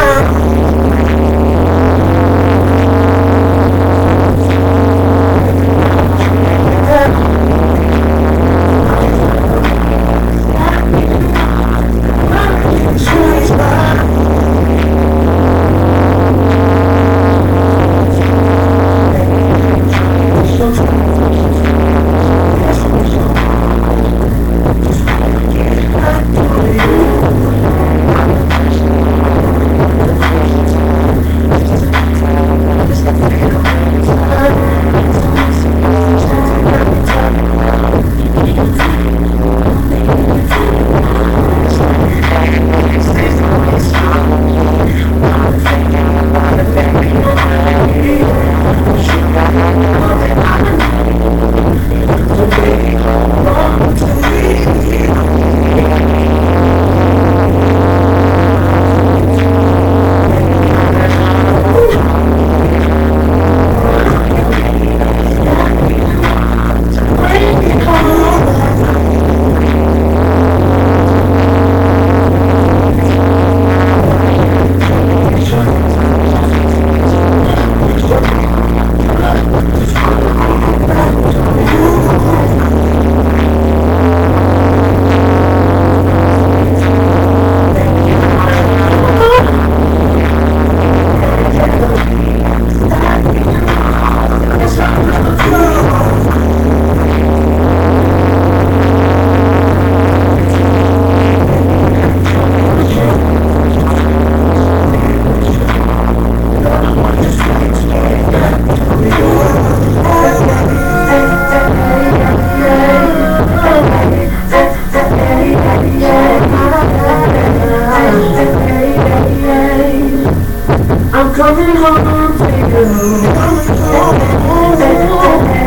I'm coming home to you. I'm coming home to you.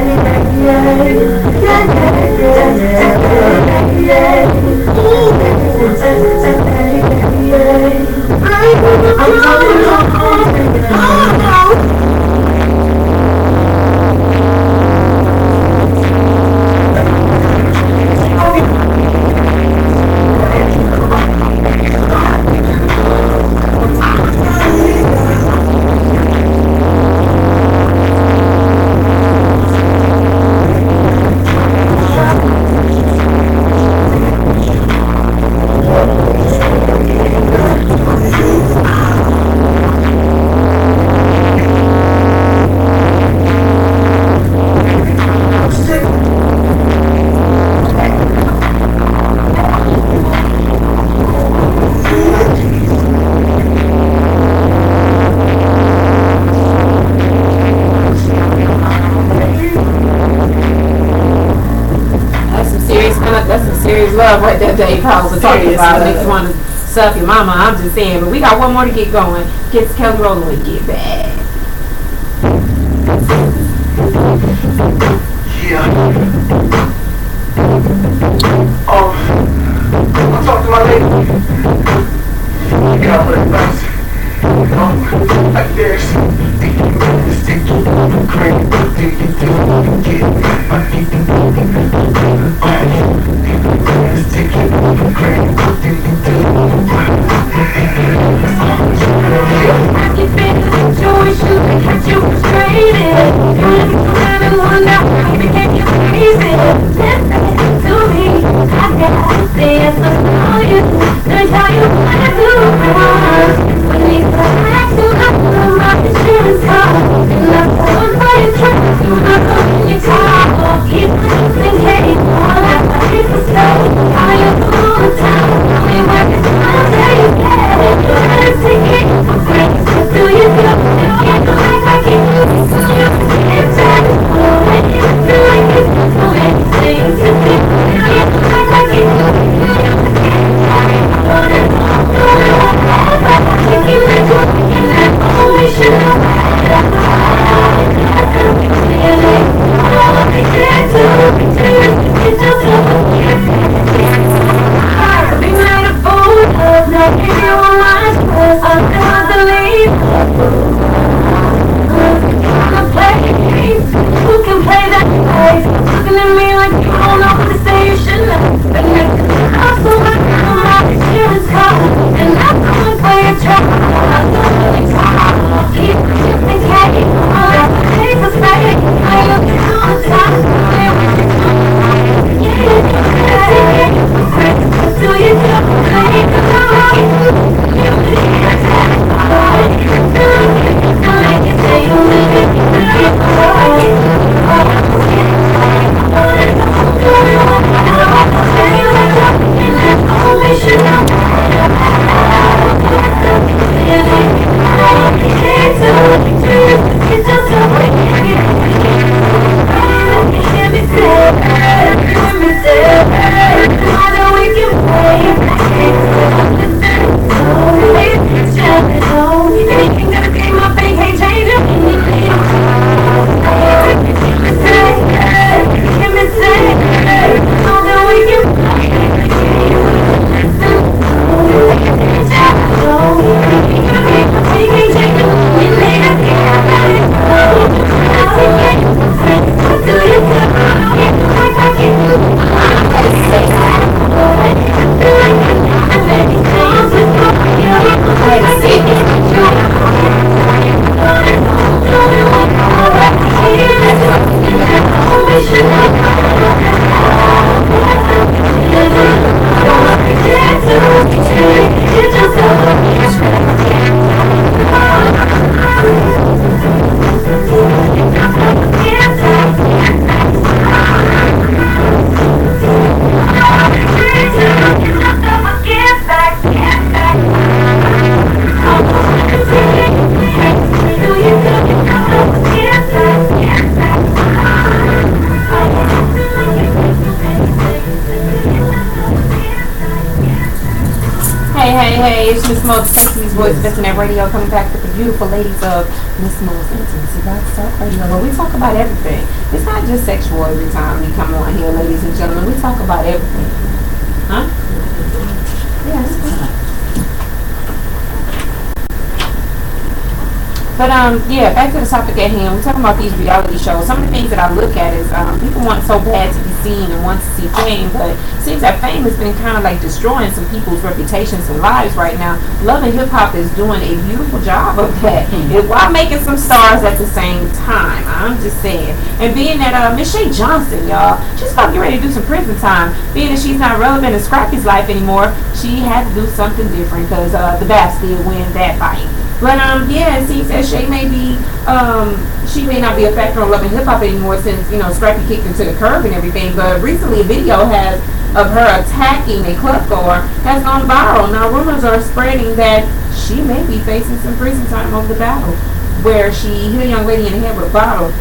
That's some serious love right there, Dave Powell was talking about. Makes you want to suck your mama. I'm just saying, but we got one more to get going. Get Kelly rolling when we get back. Yeah. I'll talk to my lady. You got what advice. Like this. Just take you crazy. Take you to get my feet. Just take you crazy. Take you to I can feel your issue that has you frustrated. You're looking around and wonder how you became you crazy. Listen to me, I got the answer for you. Learn how you want to do it. When we come back to my insurance car, and I'm going for your truck, so I'm going in your car. Keep listening, hey, all that money for stuff. How you do all the time, how we work it all day, yeah. Let's take it for free. Do you feel you can't do like I can do? So you can't try to pull it. Do like this, do anything to do. You can't do like I can do. You can't try to pull it. Do it whatever. I can keep it going, and that's all we should know. it's Miss Mo, Stacey's Voice, Internet Radio, coming back with the beautiful ladies of Miss Mo's Intimacy Box Talk Radio, where we talk about everything. It's not just sexual every time we come on here, ladies and gentlemen. We talk about everything. Huh? Yeah, it's fine. But yeah, back to the topic at hand. We're talking about these reality shows. Some of the things that I look at is people want so bad to be seen and want to see fame, but it seems that fame has been kind of like destroying some people's reputations and lives right now. Love and Hip Hop is doing a beautiful job of that, while making some stars at the same time. I'm just saying. And being that Miss Shay Johnson, y'all, she's about to get ready to do some prison time. Being that she's not relevant in Scrappy's life anymore, she had to do something different because the Bastille win that fight. But yeah, it seems that Shay may be, she may not be a factor on Love and Hip Hop anymore since, Scrappy kicked her to the curb and everything. But recently a video of her attacking a club goer has gone viral. Now rumors are spreading that she may be facing some prison time over the battle, where she hit a young lady in the head with a bottle.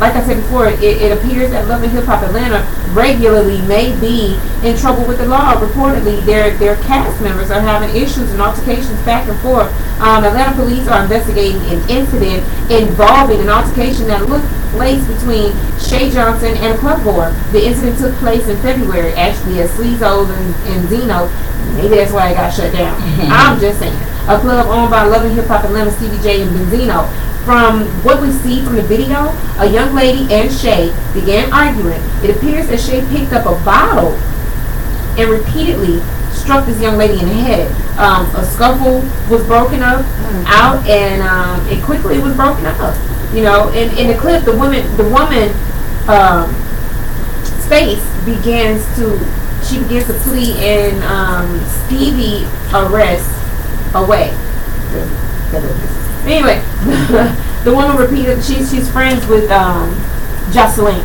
Like I said before, it appears that Love and Hip Hop Atlanta regularly may be in trouble with the law. Reportedly, their cast members are having issues and altercations back and forth. Atlanta police are investigating an incident involving an altercation that looked place between Shay Johnson and a club goer. The incident took place in February, actually, at Sleezo's and Zeno. Maybe that's why it got shut down. I'm just saying. A club owned by Love and Hip Hop Atlanta, Stevie J and Benzino. From what we see from the video, a young lady and Shay began arguing. It appears that Shay picked up a bottle and repeatedly struck this young lady in the head. A scuffle was broken out, and it quickly was broken up. In the clip, the woman face begins to flee, and Stevie arrests away. Anyway, the woman repeated she's friends with Jocelyn.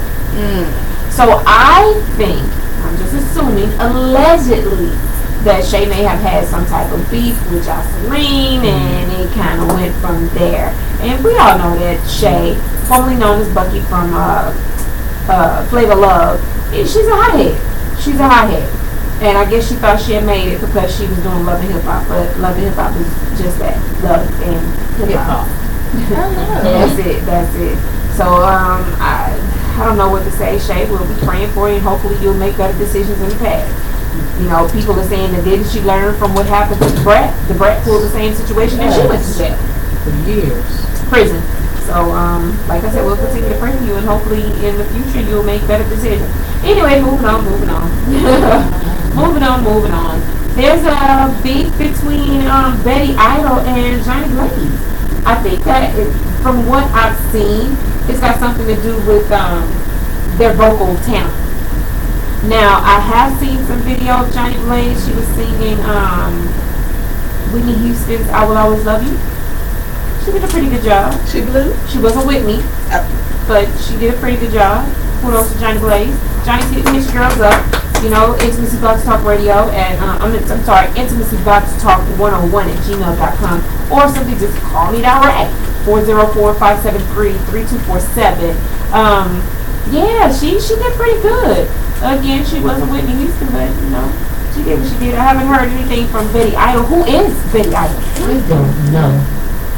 So I think, I'm just assuming, allegedly, that Shay may have had some type of beef with Jocelyn, and it kind of went from there. And we all know that Shay, formerly known as Bucky from Flavor Love, she's a hothead. She's a hothead. And I guess she thought she had made it because she was doing Love and Hip Hop, but Love and Hip Hop is just that, love and hip hop. That's it. So I don't know what to say, Shay. We'll be praying for you, and hopefully you'll make better decisions in the past. People are saying that didn't she learn from what happened to the Brat? The Brat pulled the same situation, and she went to jail for years, prison. So like I said, we'll continue to pray for you, and hopefully in the future you'll make better decisions. Anyway, moving on. Moving on. There's a beef between Betty Idol and Johnny Blaze. I think that from what I've seen, it's got something to do with their vocal talent. Now, I have seen some video of Johnny Blaze. She was singing Whitney Houston's I Will Always Love You. She did a pretty good job. She blew? She wasn't Whitney, but she did a pretty good job. Kudos to Johnny Blaze. Johnny's hitting his girls up. Intimacy Box Talk Radio at, Intimacy Box Talk 101 at gmail.com, or simply just call me direct, 404-573-3247. Yeah, she did pretty good. Again, she wasn't Whitney Houston, but, she did what she did. I haven't heard anything from Betty Idol. Who is Betty Idol? I don't know.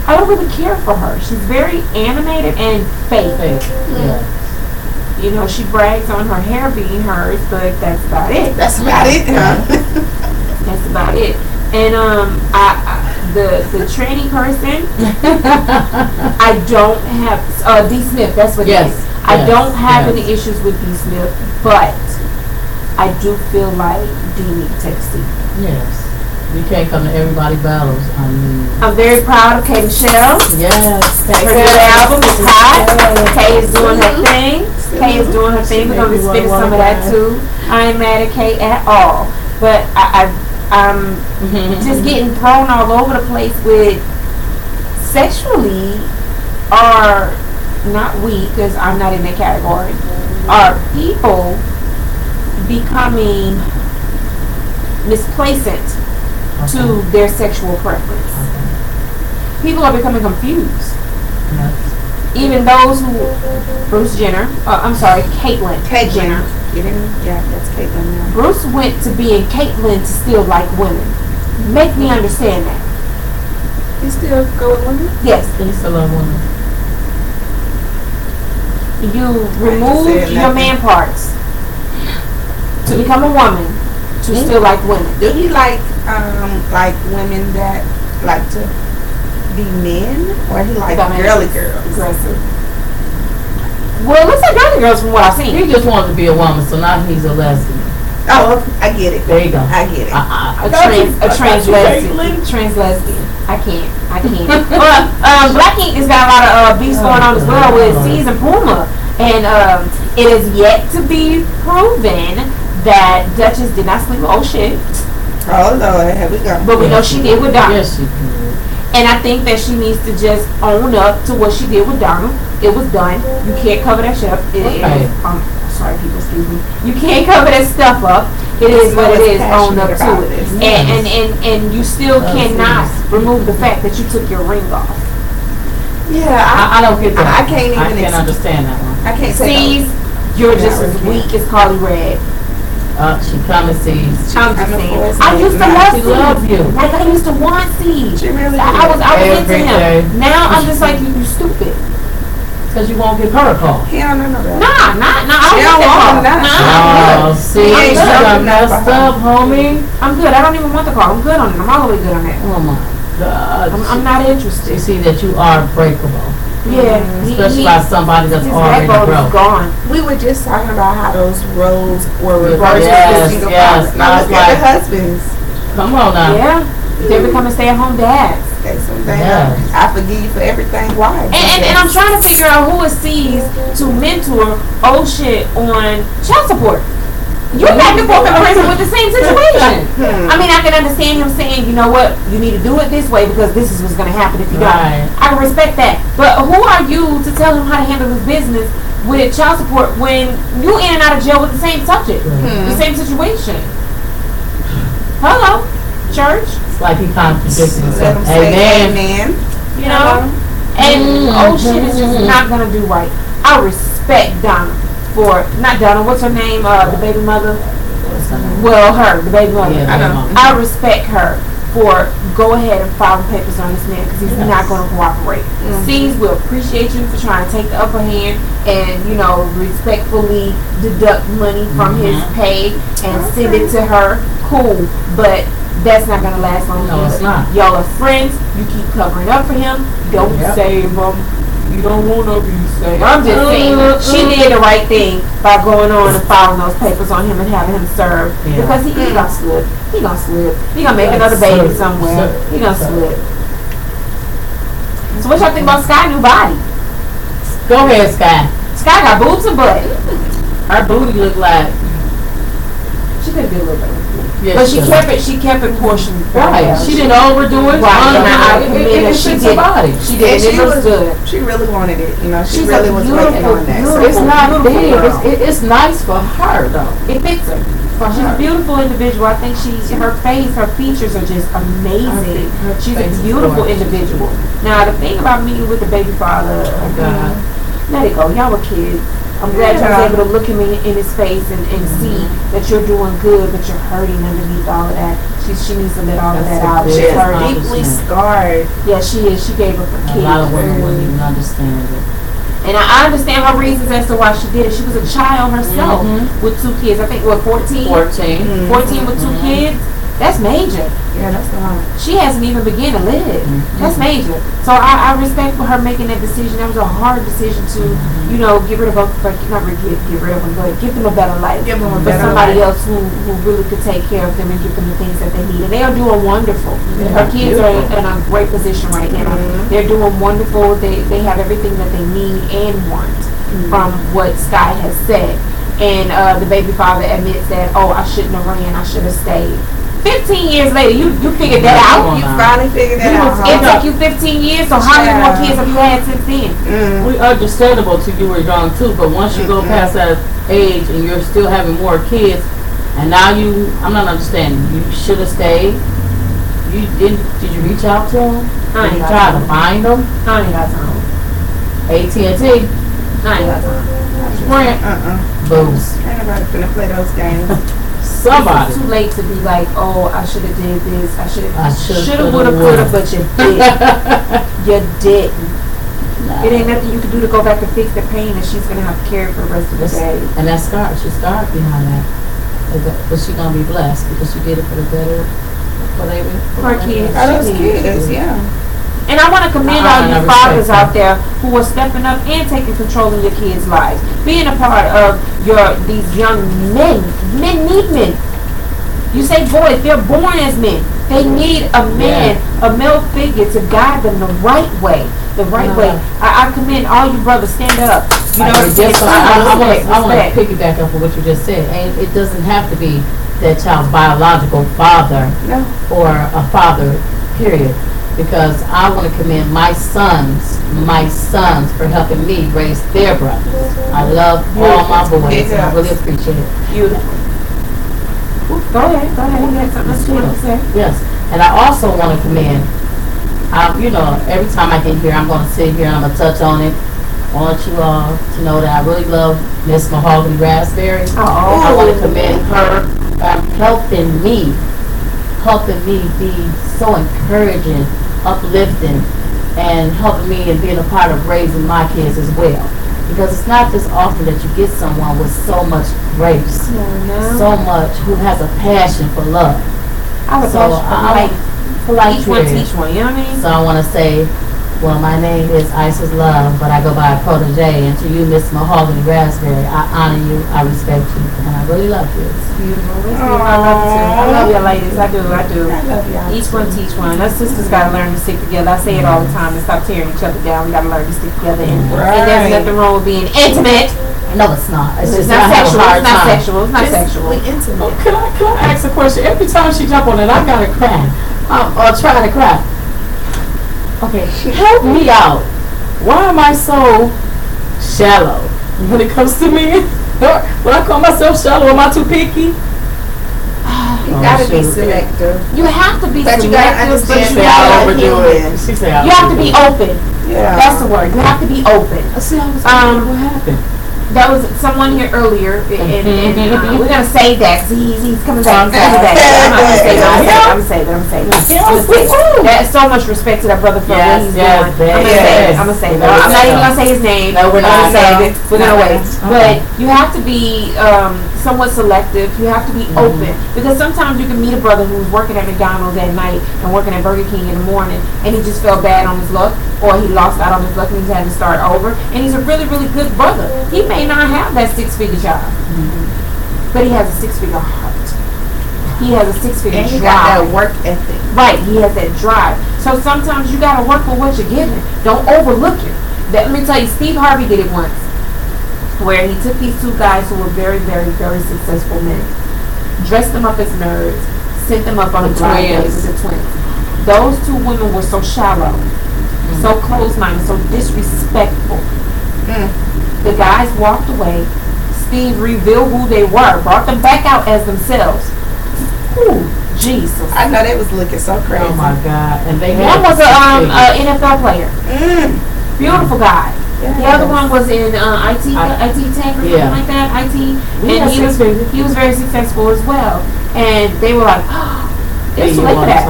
I don't really care for her. She's very animated and fake. Yeah. She brags on her hair being hers, but that's about it. That's about it, huh? That's about it. And the tranny person, I don't have D. Smith. That's what it is. I don't have any issues with D. Smith, but I do feel like D needs to take a seat. Yes. You can't come to everybody's battles. I'm very proud of K. Michelle. Yes. Her new album is hot. Kay is doing her thing. Kay is doing her thing. We're going to be spitting some of that too. I ain't mad at Kay at all. But I'm just getting thrown all over the place with sexually, or not we, because I'm not in that category, are people becoming misplacent to their sexual preference. People are becoming confused. Even those who, Caitlyn Jenner. Yeah, that's Caitlyn now. Bruce went to being Caitlyn to still like women. Make me understand that. You still go with women? Yes. He still love women. You said removed your nothing. man parts to become a woman to still like women. Do he like women that like to be men, or he like That makes girly sense. girls? Aggressive. Well, let's say girly girls from what I've seen. He just wanted to be a woman, so now he's a lesbian. Oh, I get it. There you go. I get it. A trans lesbian. I can't. Well, Black Ink has got a lot of beefs going on as well with C's and Puma, and it is yet to be proven that Duchess did not sleep with old shit, Oh Lord, here we go. but we know she did with Donald. Yes, she can. And I think that she needs to just own up to what she did with Donald. It was done. You can't cover that shit up. Right. Sorry, people, excuse me. You can't cover that stuff up. It is what it is. Own up to it. And you still cannot remove the fact that you took your ring off. Yeah, I don't get that. I can't even. I can't understand that one. I can't say. Sees, you're just as weak as Carly Red. She come and sees. I'm just saying. I used to love She love you. Like I used to want Seed. She really I was into Every him. day. Now I'm just like you stupid. Because you won't give her a call. Hell no. Nah. I She don't want don't that. Nah, Oh, see, ain't you got showing messed up. up, homie. I'm good. I don't even want the call. I'm good on it. I'm all the way good on that. Oh my God. I'm not You interested. see that you are breakable. Yeah. Especially by somebody that's his already backbone is broke. gone. We were just talking about how those roles were reversed. Yes, with the single yes. fathers. Now Now it's look at the like- husbands. Come on now. Yeah. They're becoming stay-at-home dads. They some damn. Yes. I forgive you for everything. Why? And I'm trying to figure out who it sees to mentor old shit on child support. You're back and forth in prison with the same situation. I mean, I can understand him saying, you know what, you need to do it this way because this is what's going to happen if you Right. don't. I can respect that. But who are you to tell him how to handle his business with child support when you in and out of jail with the same subject, the same situation? Hello, church. It's like he contradicting Let them himself. say Amen. amen. You know? And old shit is just not going to do right. I respect Donna for, not Donna, what's her name? The baby mother? Well, her, the baby mother. Yeah, I know. baby mama. I respect her for go ahead and filing papers on this man because he's not going to cooperate. C's will appreciate you for trying to take the upper hand and, you know, respectfully deduct money from his pay and send it to her. Cool. But that's not going to last long. No, it's not. Y'all are friends. You keep covering up for him. Don't Yep. save him. You don't want to be saved. I'm just saying, she did the right thing by going on and filing those papers on him and having him served. Yeah. Because he gonna slip. He gonna slip. He gonna make another baby somewhere. He gonna slip. So what y'all think about Sky's new body? Go ahead, Sky. Sky got boobs and butt. Her booty look like. She could do a little better. Yeah, But she kept it portioned. Right. She didn't overdo it. Right. And I commend her. She She did. did. Body. She did. And It looks good. She really wanted it. You know, she She's really a was beautiful, waiting on that. beautiful- It's not big. girl. It's nice for her though. It fits her. She's a beautiful individual. I think her face, her features are just amazing. Her She's face a is beautiful gorgeous. individual. Now, the thing about meeting with the baby father, God. let it go. Y'all were kids. I'm glad you was able to look him in his face and see that you're doing good, but you're hurting underneath all of that. She needs to let all of that out. That's a She's big hurting. Deeply accomplishment. scarred. Yeah, she is. She gave up her A kids. lot of women wouldn't even understand it. And I understand her reasons as to why she did it. She was a child herself with 2 kids. I think, 14? 14. 14 with 2 kids? That's major. Yeah, that's the one. She hasn't even begun to live. That's major. So I respect for her making that decision. That was a hard decision to, you know, get rid of them, not really get rid of them, but give them a better life. Give them a for better somebody life. else who really could take care of them and give them the things that they need. And they are doing wonderful. Her kids are in a great position right now. They're doing wonderful. They have everything that they need and want from what Sky has said. And the baby father admits that, oh, I shouldn't have ran. I should have stayed. 15 years later, you figured that out. You finally figured that out. It took you 15 years, so how many more kids have you had since then? We understandable till you were young too, but once you go past that age and you're still having more kids, and now I'm not understanding. You should have stayed. Did you reach out to them? Did you try to find them? I ain't got time. AT&T, I ain't got time. Sprint, booze. Ain't nobody finna play those games. somebody. It's too late to be like, oh, I should have did this. I should have, shoulda, would have, could have, but you did. You didn't. Nah. It ain't nothing you can do to go back and fix the pain that she's gonna have to carry for the rest of the day. And that's scarred. She's scarred behind that. But she's gonna be blessed because she did it for the better. For her kids. For those kids, yeah. And I want to commend all you fathers out there who are stepping up and taking control of your kids' lives, being a part of these young men. Men need men. You say boys, they're born as men. They need a man, a male figure to guide them the right way. The right way. I commend all you brothers. Stand up. You know, I want to piggyback up on what you just said. And it doesn't have to be that child's biological father or a father, period. Because I want to commend my sons for helping me raise their brothers. I love all my boys, and I really appreciate it. Beautiful. Go ahead. You had something else to say? Yes, and I also want to commend. Every time I get here, I'm going to sit here and I'm going to touch on it. I want you all to know that I really love Miss Mahogany Raspberry. I want to commend her helping me be so encouraging, uplifting, and helping me and being a part of raising my kids as well. Because it's not just often that you get someone with so much grace, so much, who has a passion for love. Each one, you know what I mean? So I want to say, well, my name is Isis Love, but I go by a protege, and to you, Miss Mahogany Raspberry, I honor you, I respect you, and I really love you. It's beautiful. I love you too. I love you ladies. I do. I love y'all. Each one teach one. Us sisters got to learn to stick together. I say it all the time and stop tearing each other down. We got to learn to stick together. And there's nothing wrong with being intimate. No, it's not. It's just not sexual. It's not sexual. It's not sexual. Intimate. Oh, can I ask a question? Every time she jump on it, I gotta cry. Or try to cry. Okay, help me out. Why am I so shallow when it comes to me? When I call myself shallow, am I too picky? You gotta be selective. You have to be But selective. you gotta understand but you gotta human. She said you have to be open. Yeah. That's the word. You have to be open. See, I was what happened? That was someone here earlier, and we're gonna say that. He's coming back. I'm gonna say that. I'm gonna say that. That's so much respect to that brother for what he's doing. I'm gonna say that. I'm not even gonna say his name. No, we're not. We're gonna wait. But you have to be somewhat selective. You have to be open, because sometimes you can meet a brother who's working at McDonald's at night and working at Burger King in the morning, and he just felt bad on his luck, or he lost out on his luck and he had to start over. And he's a really, really good brother. He may not have that six-figure job, but he has a six-figure heart. He has a six-figure drive. And he got that work ethic. Right, he has that drive. So sometimes you gotta work for what you're given. Don't overlook it. Let me tell you, Steve Harvey did it once, where he took these two guys who were very, very, very successful men, dressed them up as nerds, sent them up on a blind date with the twins. Those two women were so shallow, so close-minded, so disrespectful. The guys walked away. Steve revealed who they were, brought them back out as themselves. Ooh, Jesus! I know they was looking so crazy. Oh my God! And they one was a NFL player, beautiful guy. Yes. The other one was in IT tech or something like that. IT, and he was very successful as well. And they were like, it's too late for that.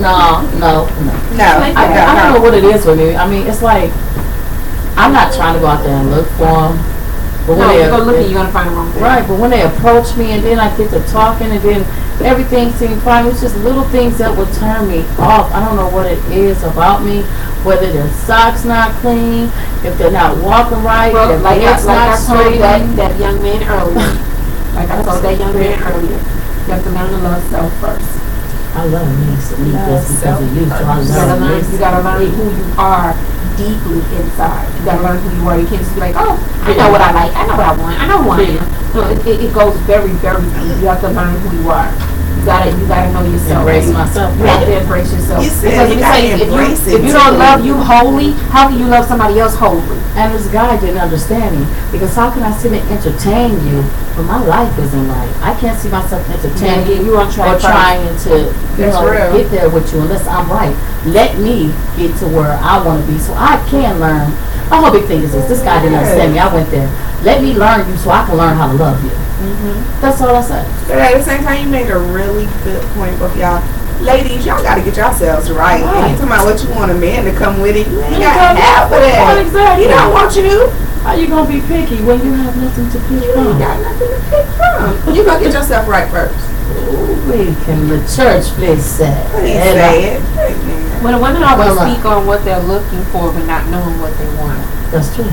No. I don't know what it is with me. I mean, it's like, I'm not trying to go out there and look for them. But when you go looking, you're going to find them wrong thing. Right, but when they approach me and then I get to talking and then everything seems fine, it's just little things that will turn me off. I don't know what it is about me, whether their socks not clean, if they're not walking right, well, their hair's not straight. That young man earlier. Like I told that young man earlier, you have to learn to love self first. I love me just because of you. So you gotta learn who you are deeply inside. You gotta learn who you are. You can't just be like, oh, I know what I like, I know what I want, I know who I am. No, it goes very, very deep. You have to learn who you are. You gotta know yourself. Embrace myself. You have to embrace yourself. You said you gotta embrace it. If you don't love you wholly, how can you love somebody else wholly? And this guy didn't understand me, because how can I sit and entertain you when my life isn't right? I can't see myself entertaining you or trying to get there with you unless I'm right. Let me get to where I want to be so I can learn. My whole big thing is this. This guy didn't understand me. I went there. Let me learn you so I can learn how to love you. That's all I said. But at the same time, you made a really good point, both y'all. Ladies, y'all got to get yourselves right. And you talking about what you want a man to come with it. You ain't got half of that. Exactly. He don't want you. How you gonna be picky when you have nothing to pick You from? ain't got nothing to pick from. You got to get yourself right first. We can the church please say. Please say it. Amen. Well, the women always speak on what they're looking for but not knowing what they want. That's true.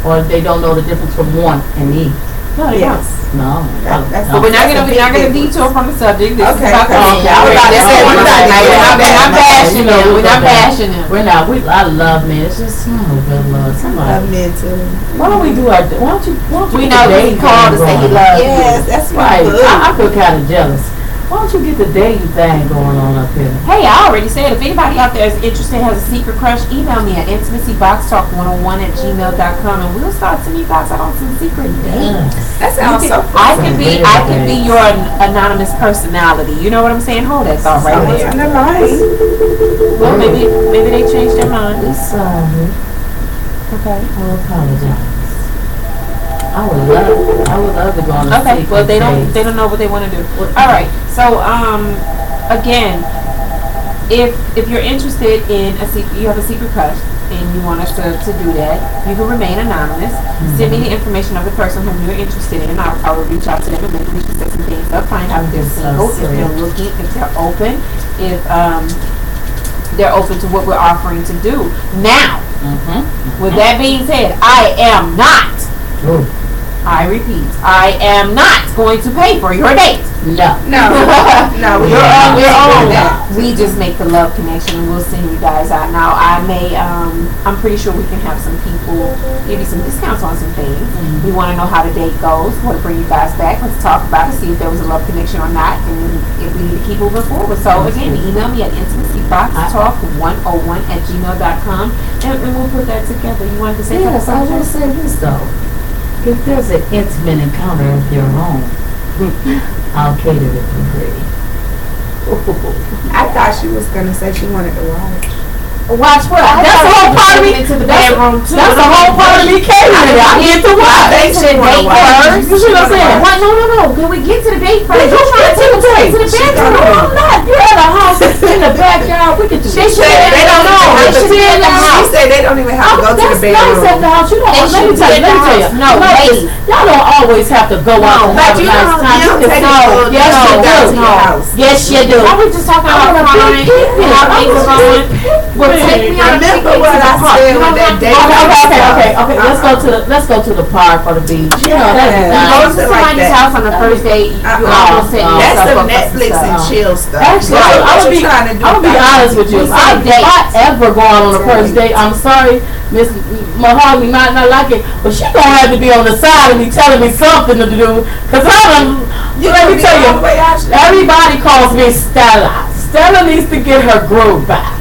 Or they don't know the difference from want and need. No, they Yes. No. That's But we're not gonna detour from the subject. This Okay, is about okay. the I was about to say, we're not bashing them. We're not bashing them. We're not. I love men. It's just good Lord. love Somebody. men too. Why don't we do our? Why don't you? We know he called to say he loves you. Yes, that's Right. good. I feel kind of jealous. Why don't you get the dating thing going on up here? Hey, I already said, if anybody out there is interested, has a secret crush, email me at intimacyboxtalk101@gmail.com and we'll start sending you guys out on some secret dates. That sounds so cool. I can be your anonymous personality. You know what I'm saying? Hold that thought right there. On the line. Well, maybe they changed their mind. Sorry. Okay. I apologize. I would love to go on a Okay. secret Well, they date. don't know what they want to do. All right. So, again, if you're interested in you have a secret crush and you want us to do that, you can remain anonymous. Send me the information of the person whom you're interested in. I will reach out to them and maybe we can set some things up. Find out if they're single, if they're looking, if they're open, if they're open to what we're offering to do. Now, with that being said, I am not. Ooh. I repeat, I am not going to pay for your date. No. No, We're on on that. We just make the love connection and we'll send you guys out. Now, I'm pretty sure we can have some people give you some discounts on some things. We want to know how the date goes. We want to bring you guys back. Let's talk about it, see if there was a love connection or not, and if we need to keep moving forward. So, again, email me at intimacyboxtalk101@gmail.com and we'll put that together. You wanted to say Yes, I will say this though. If there's an intimate encounter of your own, I'll cater it for free. I thought she was gonna say she wanted to watch. Watch what? That's the whole part of me. Into the bedroom too. That's the whole part of me catering. I get to watch. They should date first. You see what I'm saying? What? No. Can we get to the date first? You're trying to take us to the bedroom. No, I'm not. You're at a house in the backyard. We can do this. They don't know. They should be in the house. She said they don't even have to go to the bedroom. That's nice at the house. You don't. Let me tell you. No, ladies. Y'all don't always have to go out and have a nice time. You don't take No. people Yes, you down to do. your house. Yes, you do. Why we just talking about flying and how things are going? Well, take me on a picnic Remember what to the I park. said You with don't that have to date? go. Okay. Let's go to the park or the beach. You know, that'd be Yeah. nice. Go to Something like somebody's that. house on the first date. You almost set That's yourself some up for Netflix some and stuff. chill stuff. Actually, What I'm you trying to do? gonna be honest with you. We If say date. I ever go out on a first date, I'm sorry, Miss Mahogany might not like it, but she gonna have to be on the side of me telling me something to do. Cause let me tell you, everybody calls me Stella. Stella needs to get her groove back.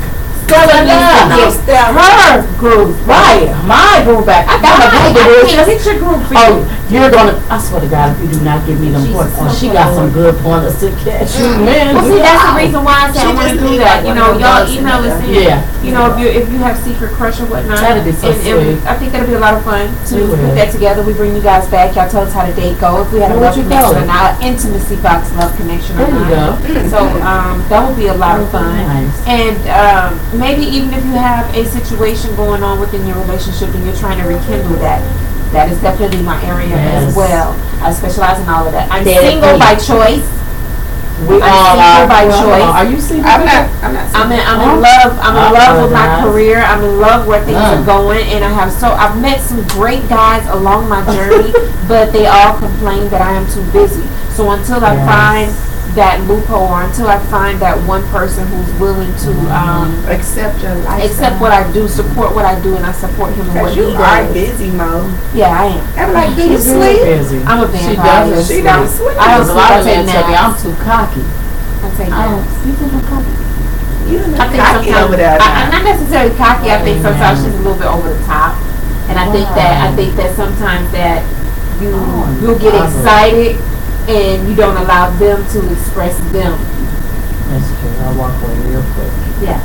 Stella needs to get her groove, right? My groove back. I got my groove. Get your group for Oh, you. you're gonna, I swear to God, if you do not give me them points, she got some good pointers to catch you, man. Well, see, that's the reason why I said I want to do that. You know, y'all email us in. Yeah. You know, if you have secret crush or whatnot. That'd be so and sweet. I think that'd be a lot of fun to It would. put that together. We bring you guys back. Y'all tell us how the date goes. If we had a What love you connection call or it? not, intimacy box love connection or There you not. go. So that would be a lot of fun. Nice. And maybe even if you have a situation going on within your relationship and you're trying to rekindle that, that is definitely my area as Yes. well. I specialize in all of that. I'm Therapy. single by choice. We I'm all single are by choice. Are you single? I'm not. I'm in love. I'm in love with my nice. career. I'm in love where things are going, and I've met some great guys along my journey, but they all complain that I am too busy. So until I Yes. find that loophole, or until I find that one person who's willing to Accept your life. accept what I do, support what I do, and I support him in what Because he you are does. busy, Mo. Yeah, I am. I'm like, do you She's very sleep? busy. I'm a She vampire. doesn't. She don't sleep. I don't Because a sleep. lot I of take men tell me I'm naps. too cocky. I take naps. You think I'm cocky? You and I think cocky sometimes over there. I'm not necessarily cocky. I think sometimes she's a little bit over the top, and I think that sometimes that you'll get excited and you don't allow them to express them. That's true. I'll walk away real quick. Yeah.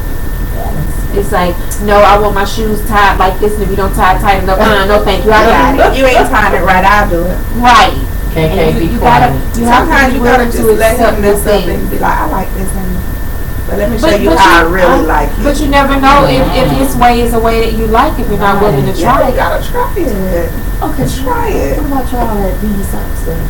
It's like, no, I want my shoes tied like this, and if you don't tie it tight enough, no, thank you, I got it. You ain't tying it right, I'll do it. Right. Can't be You quiet. Sometimes you gotta just let accept him the mess up thing. and be like, I like this, honey. But let me show But- you but how I you- really like it. But you never know if his way is a way that you like if you're not willing to Yeah, try you it. gotta try it. Okay, Try it. what about y'all at these socks then?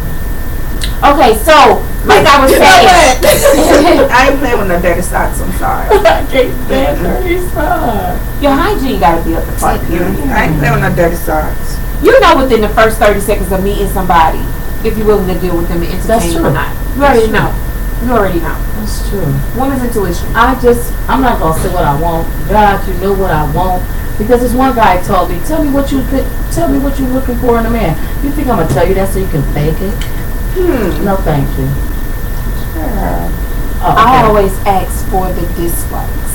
Okay, so like I was You know saying, what? I ain't playing with no dirty socks, I'm sorry. I can't stand dirty socks. your hygiene gotta be up to par. I ain't playing with no dirty socks. You know within the first 30 seconds of meeting somebody if you're willing to deal with them and entertain That's them true. or not. You already know. You already know. That's true. Woman's intuition. I'm not gonna say what I want. God, you know what I want. Because this one guy told me, tell me what you're looking for in a man. You think I'm gonna tell you that so you can fake it? No, thank you. Oh, I okay. always ask for the dislikes.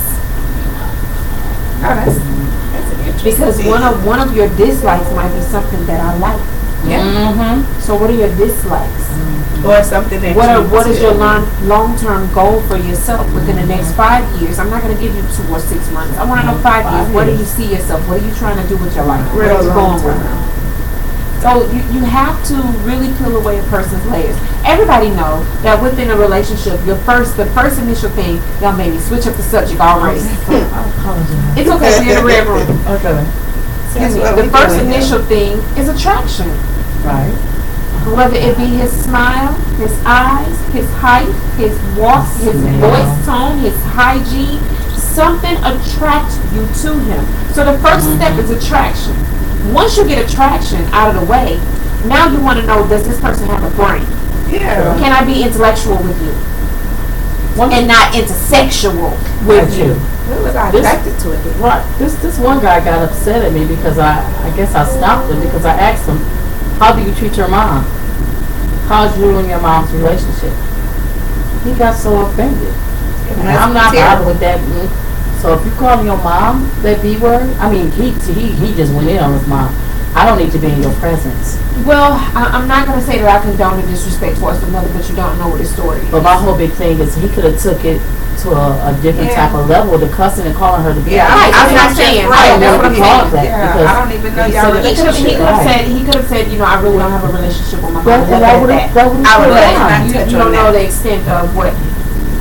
Oh, that's an interesting Because thing. one of your dislikes might be something that I like. Mm-hmm. So what are your dislikes? Or something that What is your long-term goal for yourself within the next 5 years? I'm not going to give you 2 or 6 months. I want to know 5 years. Where do you see yourself? What are you trying to do with your life? Where are you going with it? So you have to really peel away a person's layers. Everybody knows that within a relationship, the first initial thing, y'all made me switch up the subject already. I apologize. It's okay, we're in the red room. Okay. That's what The we first doing here. initial thing is attraction. Right. Whether it be his smile, his eyes, his height, his walk, his voice tone, his hygiene, something attracts you to him. So the first step is attraction. Once you get attraction out of the way, now you want to know, does this person have a brain? Yeah. Can I be intellectual with you? And not intersexual with That's you? you. We was attracted to it. Right. This one guy got upset at me because I guess I stopped him because I asked him, how do you treat your mom? How's you and your mom's relationship? He got so offended. And I'm not bothered with that. So if you call your mom that B word, I mean, he just went in on his mom. I don't need to be in your presence. Well, I'm not going to say that I condone the disrespect towards another, but you don't know what his story is. But my whole big thing is he could have took it to a different type of level, the cussing and calling her to be. Yeah, I'm not saying. I Right, never that's what I'm called saying. that Yeah, because I don't even know he y'all said relationship. He could have said, you know, I really don't have a relationship with my mom. That would have I would But not you touch don't on know that. the extent of what.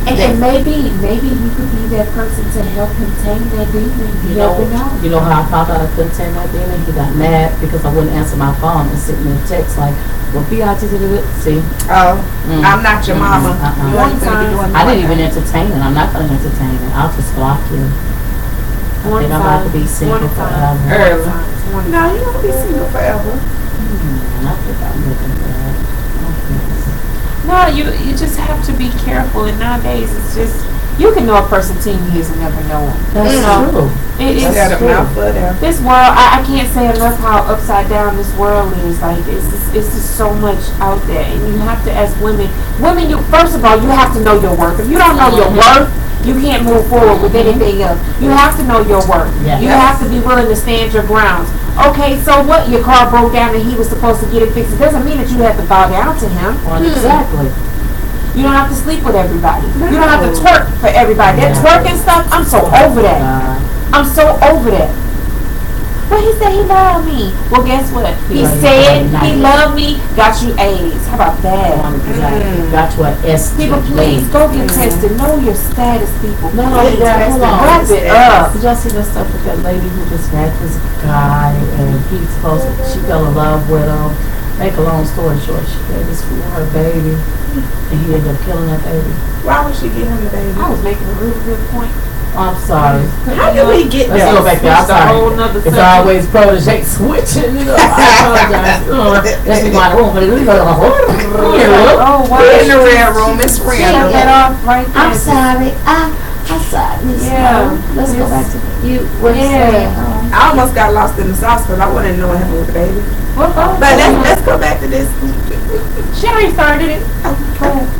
And maybe you could be that person to help him tame that demon. You never know. You know how I found out I couldn't tame that demon? He got mad because I wouldn't answer my phone and sitting in text like, well, B.I.T. see? Oh, I'm not your mama. Uh-uh. You ain't gonna be doing I didn't that. even entertain it. I'm not going to entertain it. I'll just block you. I think I'm about to be single forever. Early. No, you're gonna be single forever. I think I'm looking for that. No, you just have to be careful. And nowadays, it's just you can know a person 10 years and never know them. That's true. It You is got a true. mouthful there. This world, I can't say enough how upside down this world is. Like it's just so much out there, and you have to, as women, you first of all, you have to know your worth. If you don't know your worth, you can't move forward with anything else. You have to know your worth. Yes. You have to be willing to stand your grounds. Okay, so what? Your car broke down and he was supposed to get it fixed. It doesn't mean that you have to bow down to him. Well, exactly. You don't have to sleep with everybody. You don't have to twerk for everybody. That twerking stuff, I'm so over that. I'm so over that. But he said he loved me. Well, guess what? He said he loved me, got you AIDS. How about that? Got you an S. People, please go get tested. Know your status, people. No, Please. yeah, hold on. Wrap it up. Did y'all see that stuff with that lady who just met this guy and she fell in love with him? Make a long story short, she gave this fool her baby and he ended up killing that baby. Why would she get him the baby? I was making a really good point. I'm sorry. How did we get Let's there? go back there. I'm Switched a whole sorry. nother It's subject. always protege switching. You know, I apologize. Let's be my room, but we go Oh, wow. We're in the red room. It's Take random. that off right there. I'm sorry. I'm sorry. Yeah. Let's go back to you. Yeah. I almost got lost in the sauce because I wanted to know what happened with the baby. Well, But let's go back to this. she already started it. Go ahead.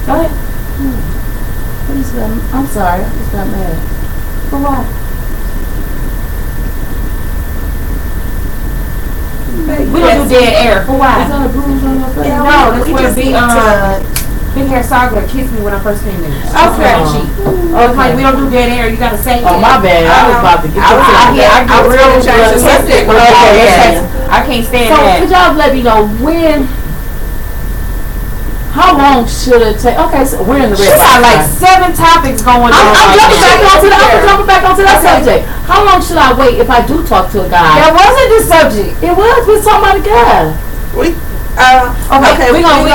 Go ahead. I'm sorry. I just got mad. For what? We don't do dead air. For Is why? that a bruise on your face? No, that's we where just the need to big hair saga kissed me when I first came in. Okay. Oh, like we don't do dead air. You gotta say it. Oh, my bad. I was about to get I really trying to subject. I can't stand so that. could y'all let me know how long should it take? Okay, so we're in the She red got like box. 7 topics going on. I'm jumping back onto that subject. How long should I wait if I do talk to a guy? That wasn't the subject. It was with somebody guy. Okay, we're gonna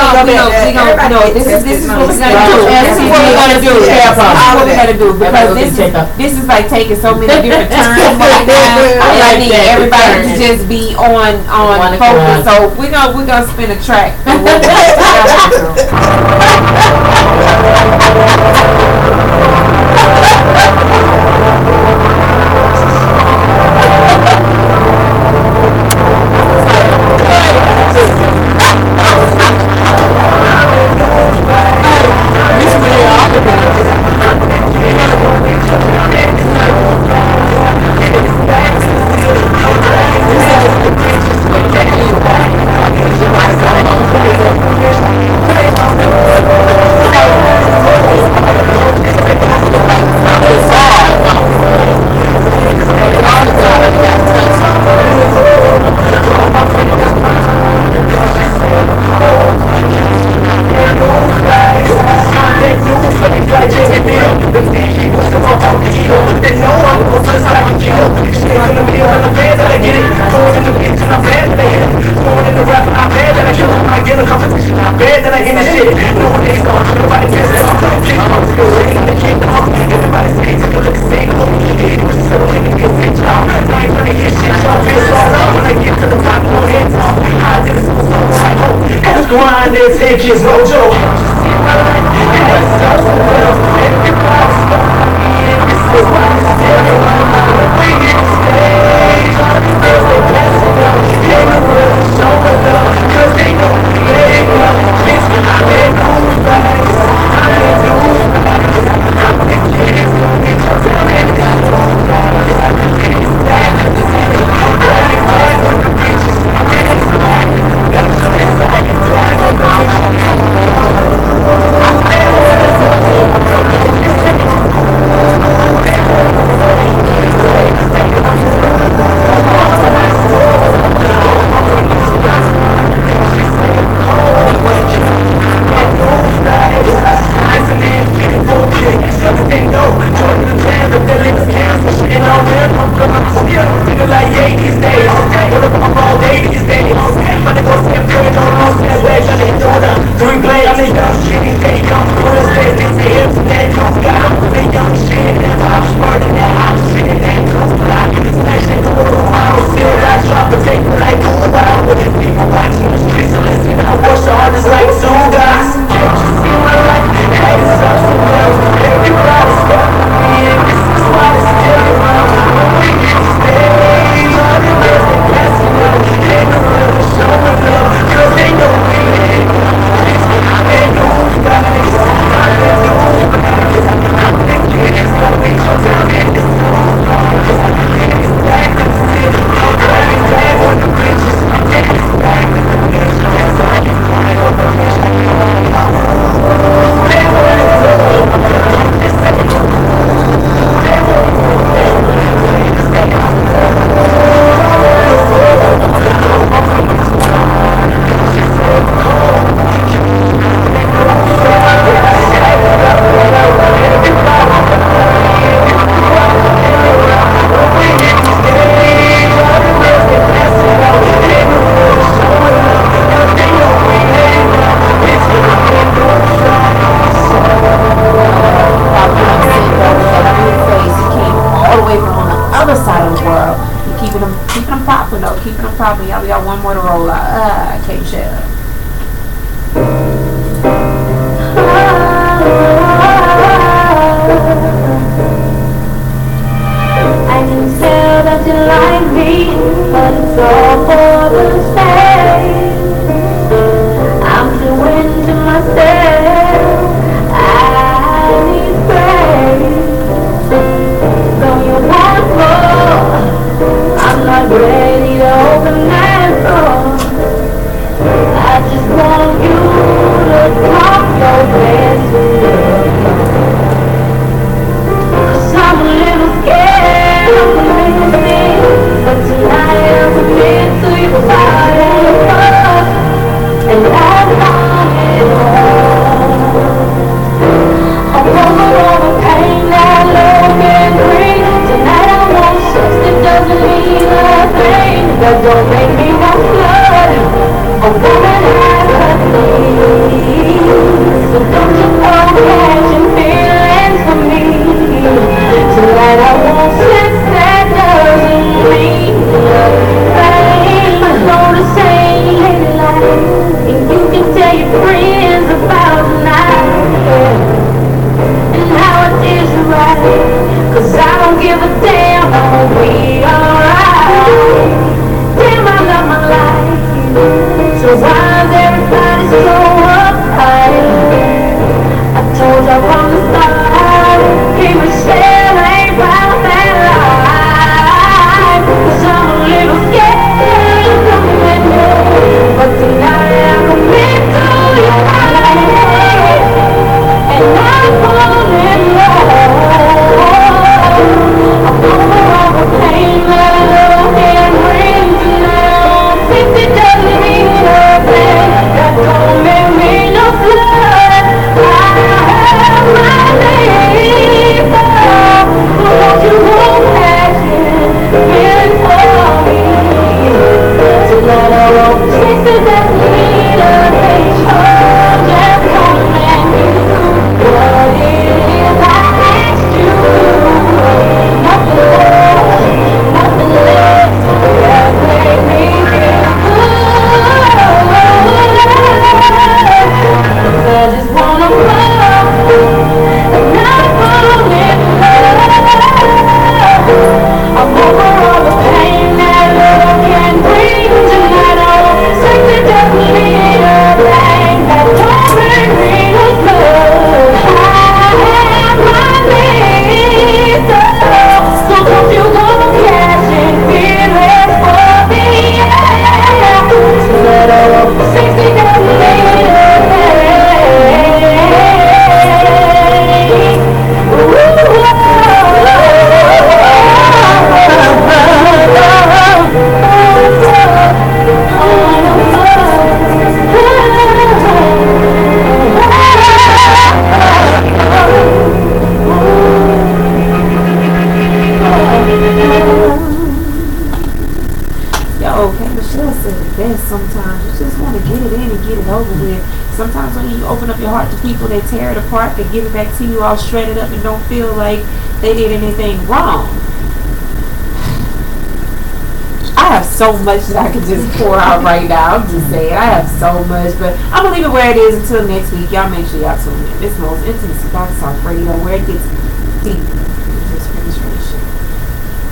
this is what we're gonna do. This is what we're gonna do. Because this is like taking so many different turns right now. And I need everybody to just be on focus. So we're gonna spin a track. Take his mojo. Probably y'all got one more to roll out. I can't share. I can tell that you like me, but it's all for the same. I'm doing to myself, I need praise. Though you want more, I'm not ready to open that door. I just want you to come best to love. 'Cause I'm a little scared of the things, but tonight I'm committed to your body, and I want it all. I'm over all the pain that love can bring. Tonight I want sex that doesn't mean a thing, that don't make me want blood. A woman has her needs, so don't you come catching feelings for me. Tonight I want sex that doesn't mean a thing. I know this ain't ladylike, and you can tell your friends about tonight and how it is right. 'Cause I don't give a damn, I'll be alright. Damn, I love my life, so why is everybody so uptight? I told y'all from the start, keep it shell ain't round that life. 'Cause I'm a little scared of coming with me, but tonight I'm committed to your body, and I'm falling in love. I'm over all the pain that love can bring tonight. Since it doesn't mean nothing, that don't make me no blood. I have my name, but won't you hold passion, feeling for me? Tonight I won't chase it, doesn't mean nothing. Oh, just come and do what it is I asked you. Nothing more, nothing less, just make me feel good. 'Cause I just wanna love, and not fall in love. I'm over all the pain that love can bring. Tonight I want sex that doesn't mean a thing, that don't make me no blood. I have my needs, so don't you go catching feelings for me. Tonight I want sex that doesn't mean a Yo, okay, Michelle said it best sometimes. You just want to get it in and get it over with. Sometimes when you open up your heart to people, they tear it apart, they give it back to you all shredded up and don't feel like they did anything wrong. I have so much that I could just pour out right now. I'm just saying, I have so much, but I'm going to leave it where it is until next week. Y'all make sure y'all tune in. This most Intimacy Box Talk Radio, where it gets deep into this penetration.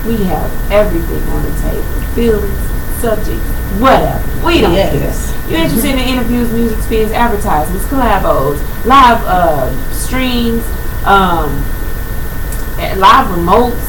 We have everything on the table. Feelings, subjects, whatever. We don't care. You're interested in interviews, music spins, advertisements, collabos, live streams, live remotes,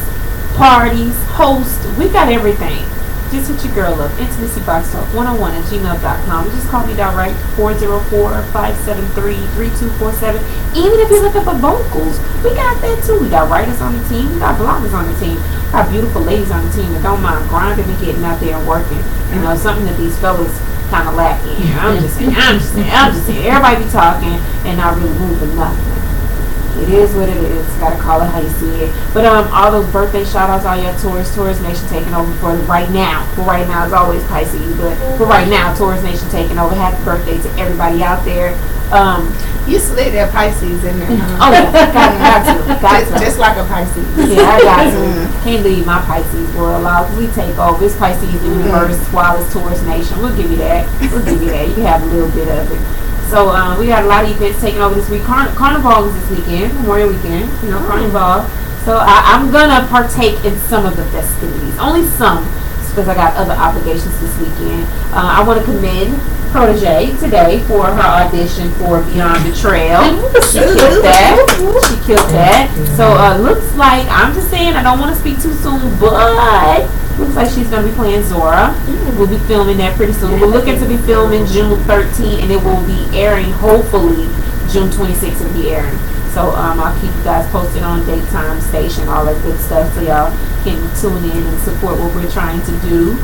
parties, hosts. We got everything. Just hit your girl up. intimacyboxtalk101@gmail.com. Just call me direct, 404-573-3247. Even if you're looking for vocals, we got that too. We got writers on the team. We got bloggers on the team. We got beautiful ladies on the team that don't mind grinding and getting out there and working. You know, something that these fellas kind of lacking. I'm just saying. Everybody be talking and not really moving nothing. It is what it is. Gotta call it how you see it. But all those birthday shout outs, all your Taurus Nation taking over for right now. For right now, it's always Pisces, but for right now, Taurus Nation taking over. Happy birthday to everybody out there. You slid that Pisces in there. Huh? Oh yeah, got to. Just like a Pisces. Yeah, I got to. Can't leave my Pisces world out. We take over. It's Pisces in reverse while it's Taurus Nation. We'll give you that. You can have a little bit of it. So we got a lot of events taking over this week. Carnival is this weekend, Memorial Weekend, Carnival. So I'm gonna partake in some of the festivities, only some, because I got other obligations this weekend. I want to commend Protege today for her audition for Beyond the Trail. She killed that. So looks like, I'm just saying, I don't want to speak too soon, but looks like she's going to be playing Zora. We'll be filming that pretty soon. We're looking to be filming June 13th, and it will be airing hopefully June 26th will be airing. So I'll keep you guys posted on date, time, station, all that good stuff, so y'all can tune in and support what we're trying to do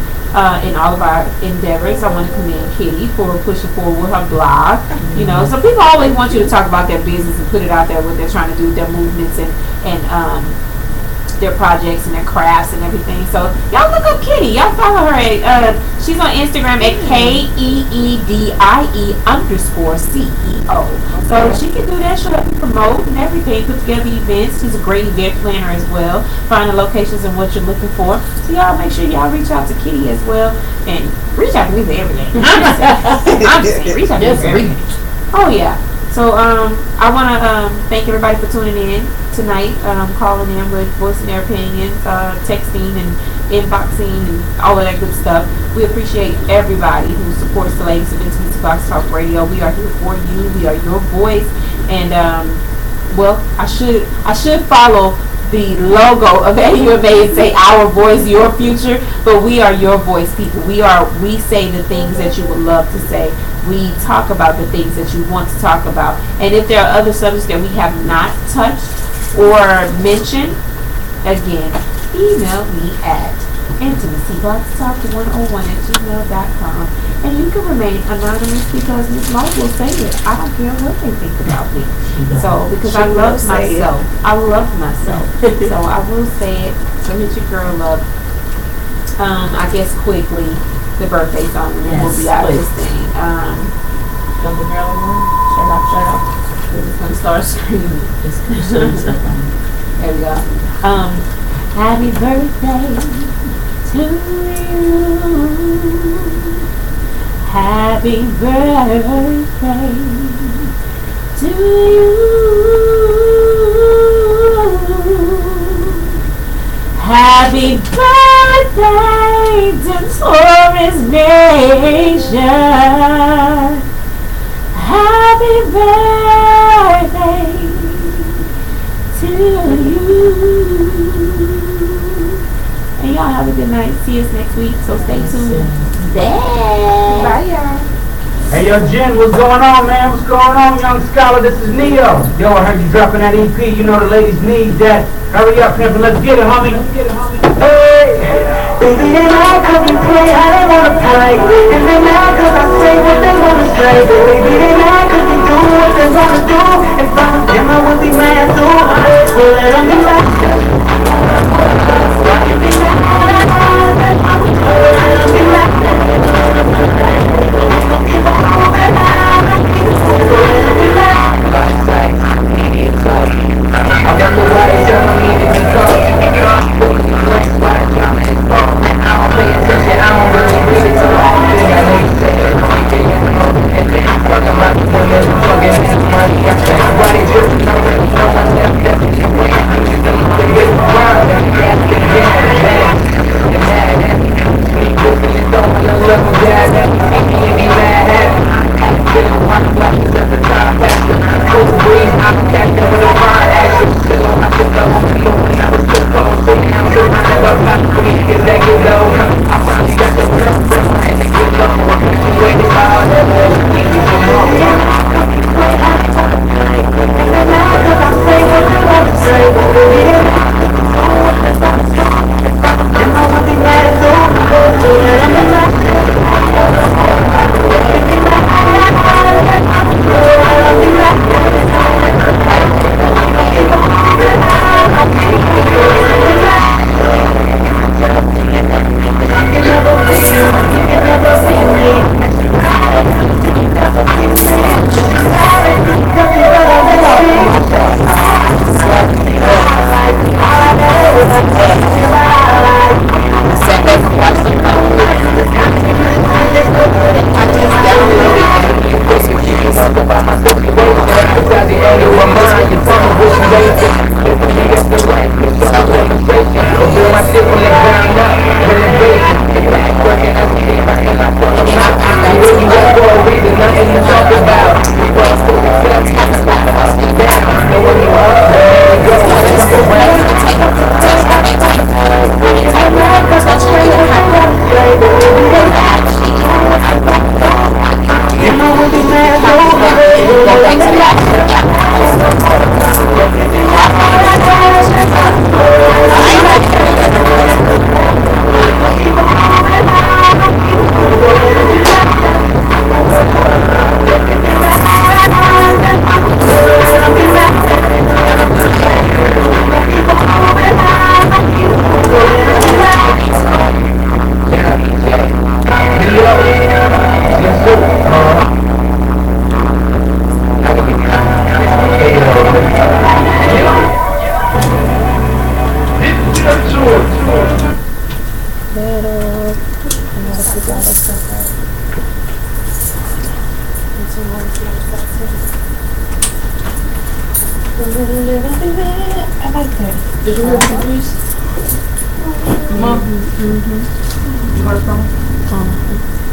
in all of our endeavors. I want to commend Kitty for pushing forward with her blog. You know, so people always want you to talk about their business and put it out there, what they're trying to do, their movements and their projects and their crafts and everything. So y'all look up Kitty. Y'all follow her at she's on Instagram at KEEDIE_CEO. So she can do that. She'll help you promote and everything, put together events. She's a great event planner as well, finding locations and what you're looking for. So y'all make sure y'all reach out to Kitty as well, and reach out to me for everything. I'm just saying, reach out to me for everything. Oh yeah. So I want to thank everybody for tuning in tonight, calling in with voicing their opinions, texting and inboxing and all of that good stuff. We appreciate everybody who supports the Ladies of Intimacy Box Talk Radio. We are here for you. We are your voice. And well, I should follow the logo of AUMA and say our voice, your future, but we are your voice, people. We say the things that you would love to say. We talk about the things that you want to talk about. And if there are other subjects that we have not touched or mentioned, again, email me at intimacyboxtalk101@gmail.com. And you can remain anonymous because Miss Mike will say it. I don't care what they think about me. So, because I love myself. I love myself. So I will say it. So hit your girl up. I guess quickly, the birthday song will be out of this thing. Come to Maryland. Shut up. It's going to start screaming. There we go. Happy birthday to you. Happy birthday to you. Happy birthday to Taurus Nation. Happy birthday to you. And y'all have a good night. See us next week. So stay tuned. Bye, y'all. Hey, yo, Jen, what's going on, man? What's going on, young scholar? This is Neo. Yo, I heard you dropping that EP. You know the ladies need that. Hurry up, pimp, and let's get it, homie. Hey! Baby, and I come and play how they wanna play. And they mad cause I say what they wanna say. Baby, they mad cause they do what they wanna do. If I was them, I would be mad too. Well, let them be mad. You know what we mad over? go back to that. I like that. Did you hear the piece? Mom? You heard from him?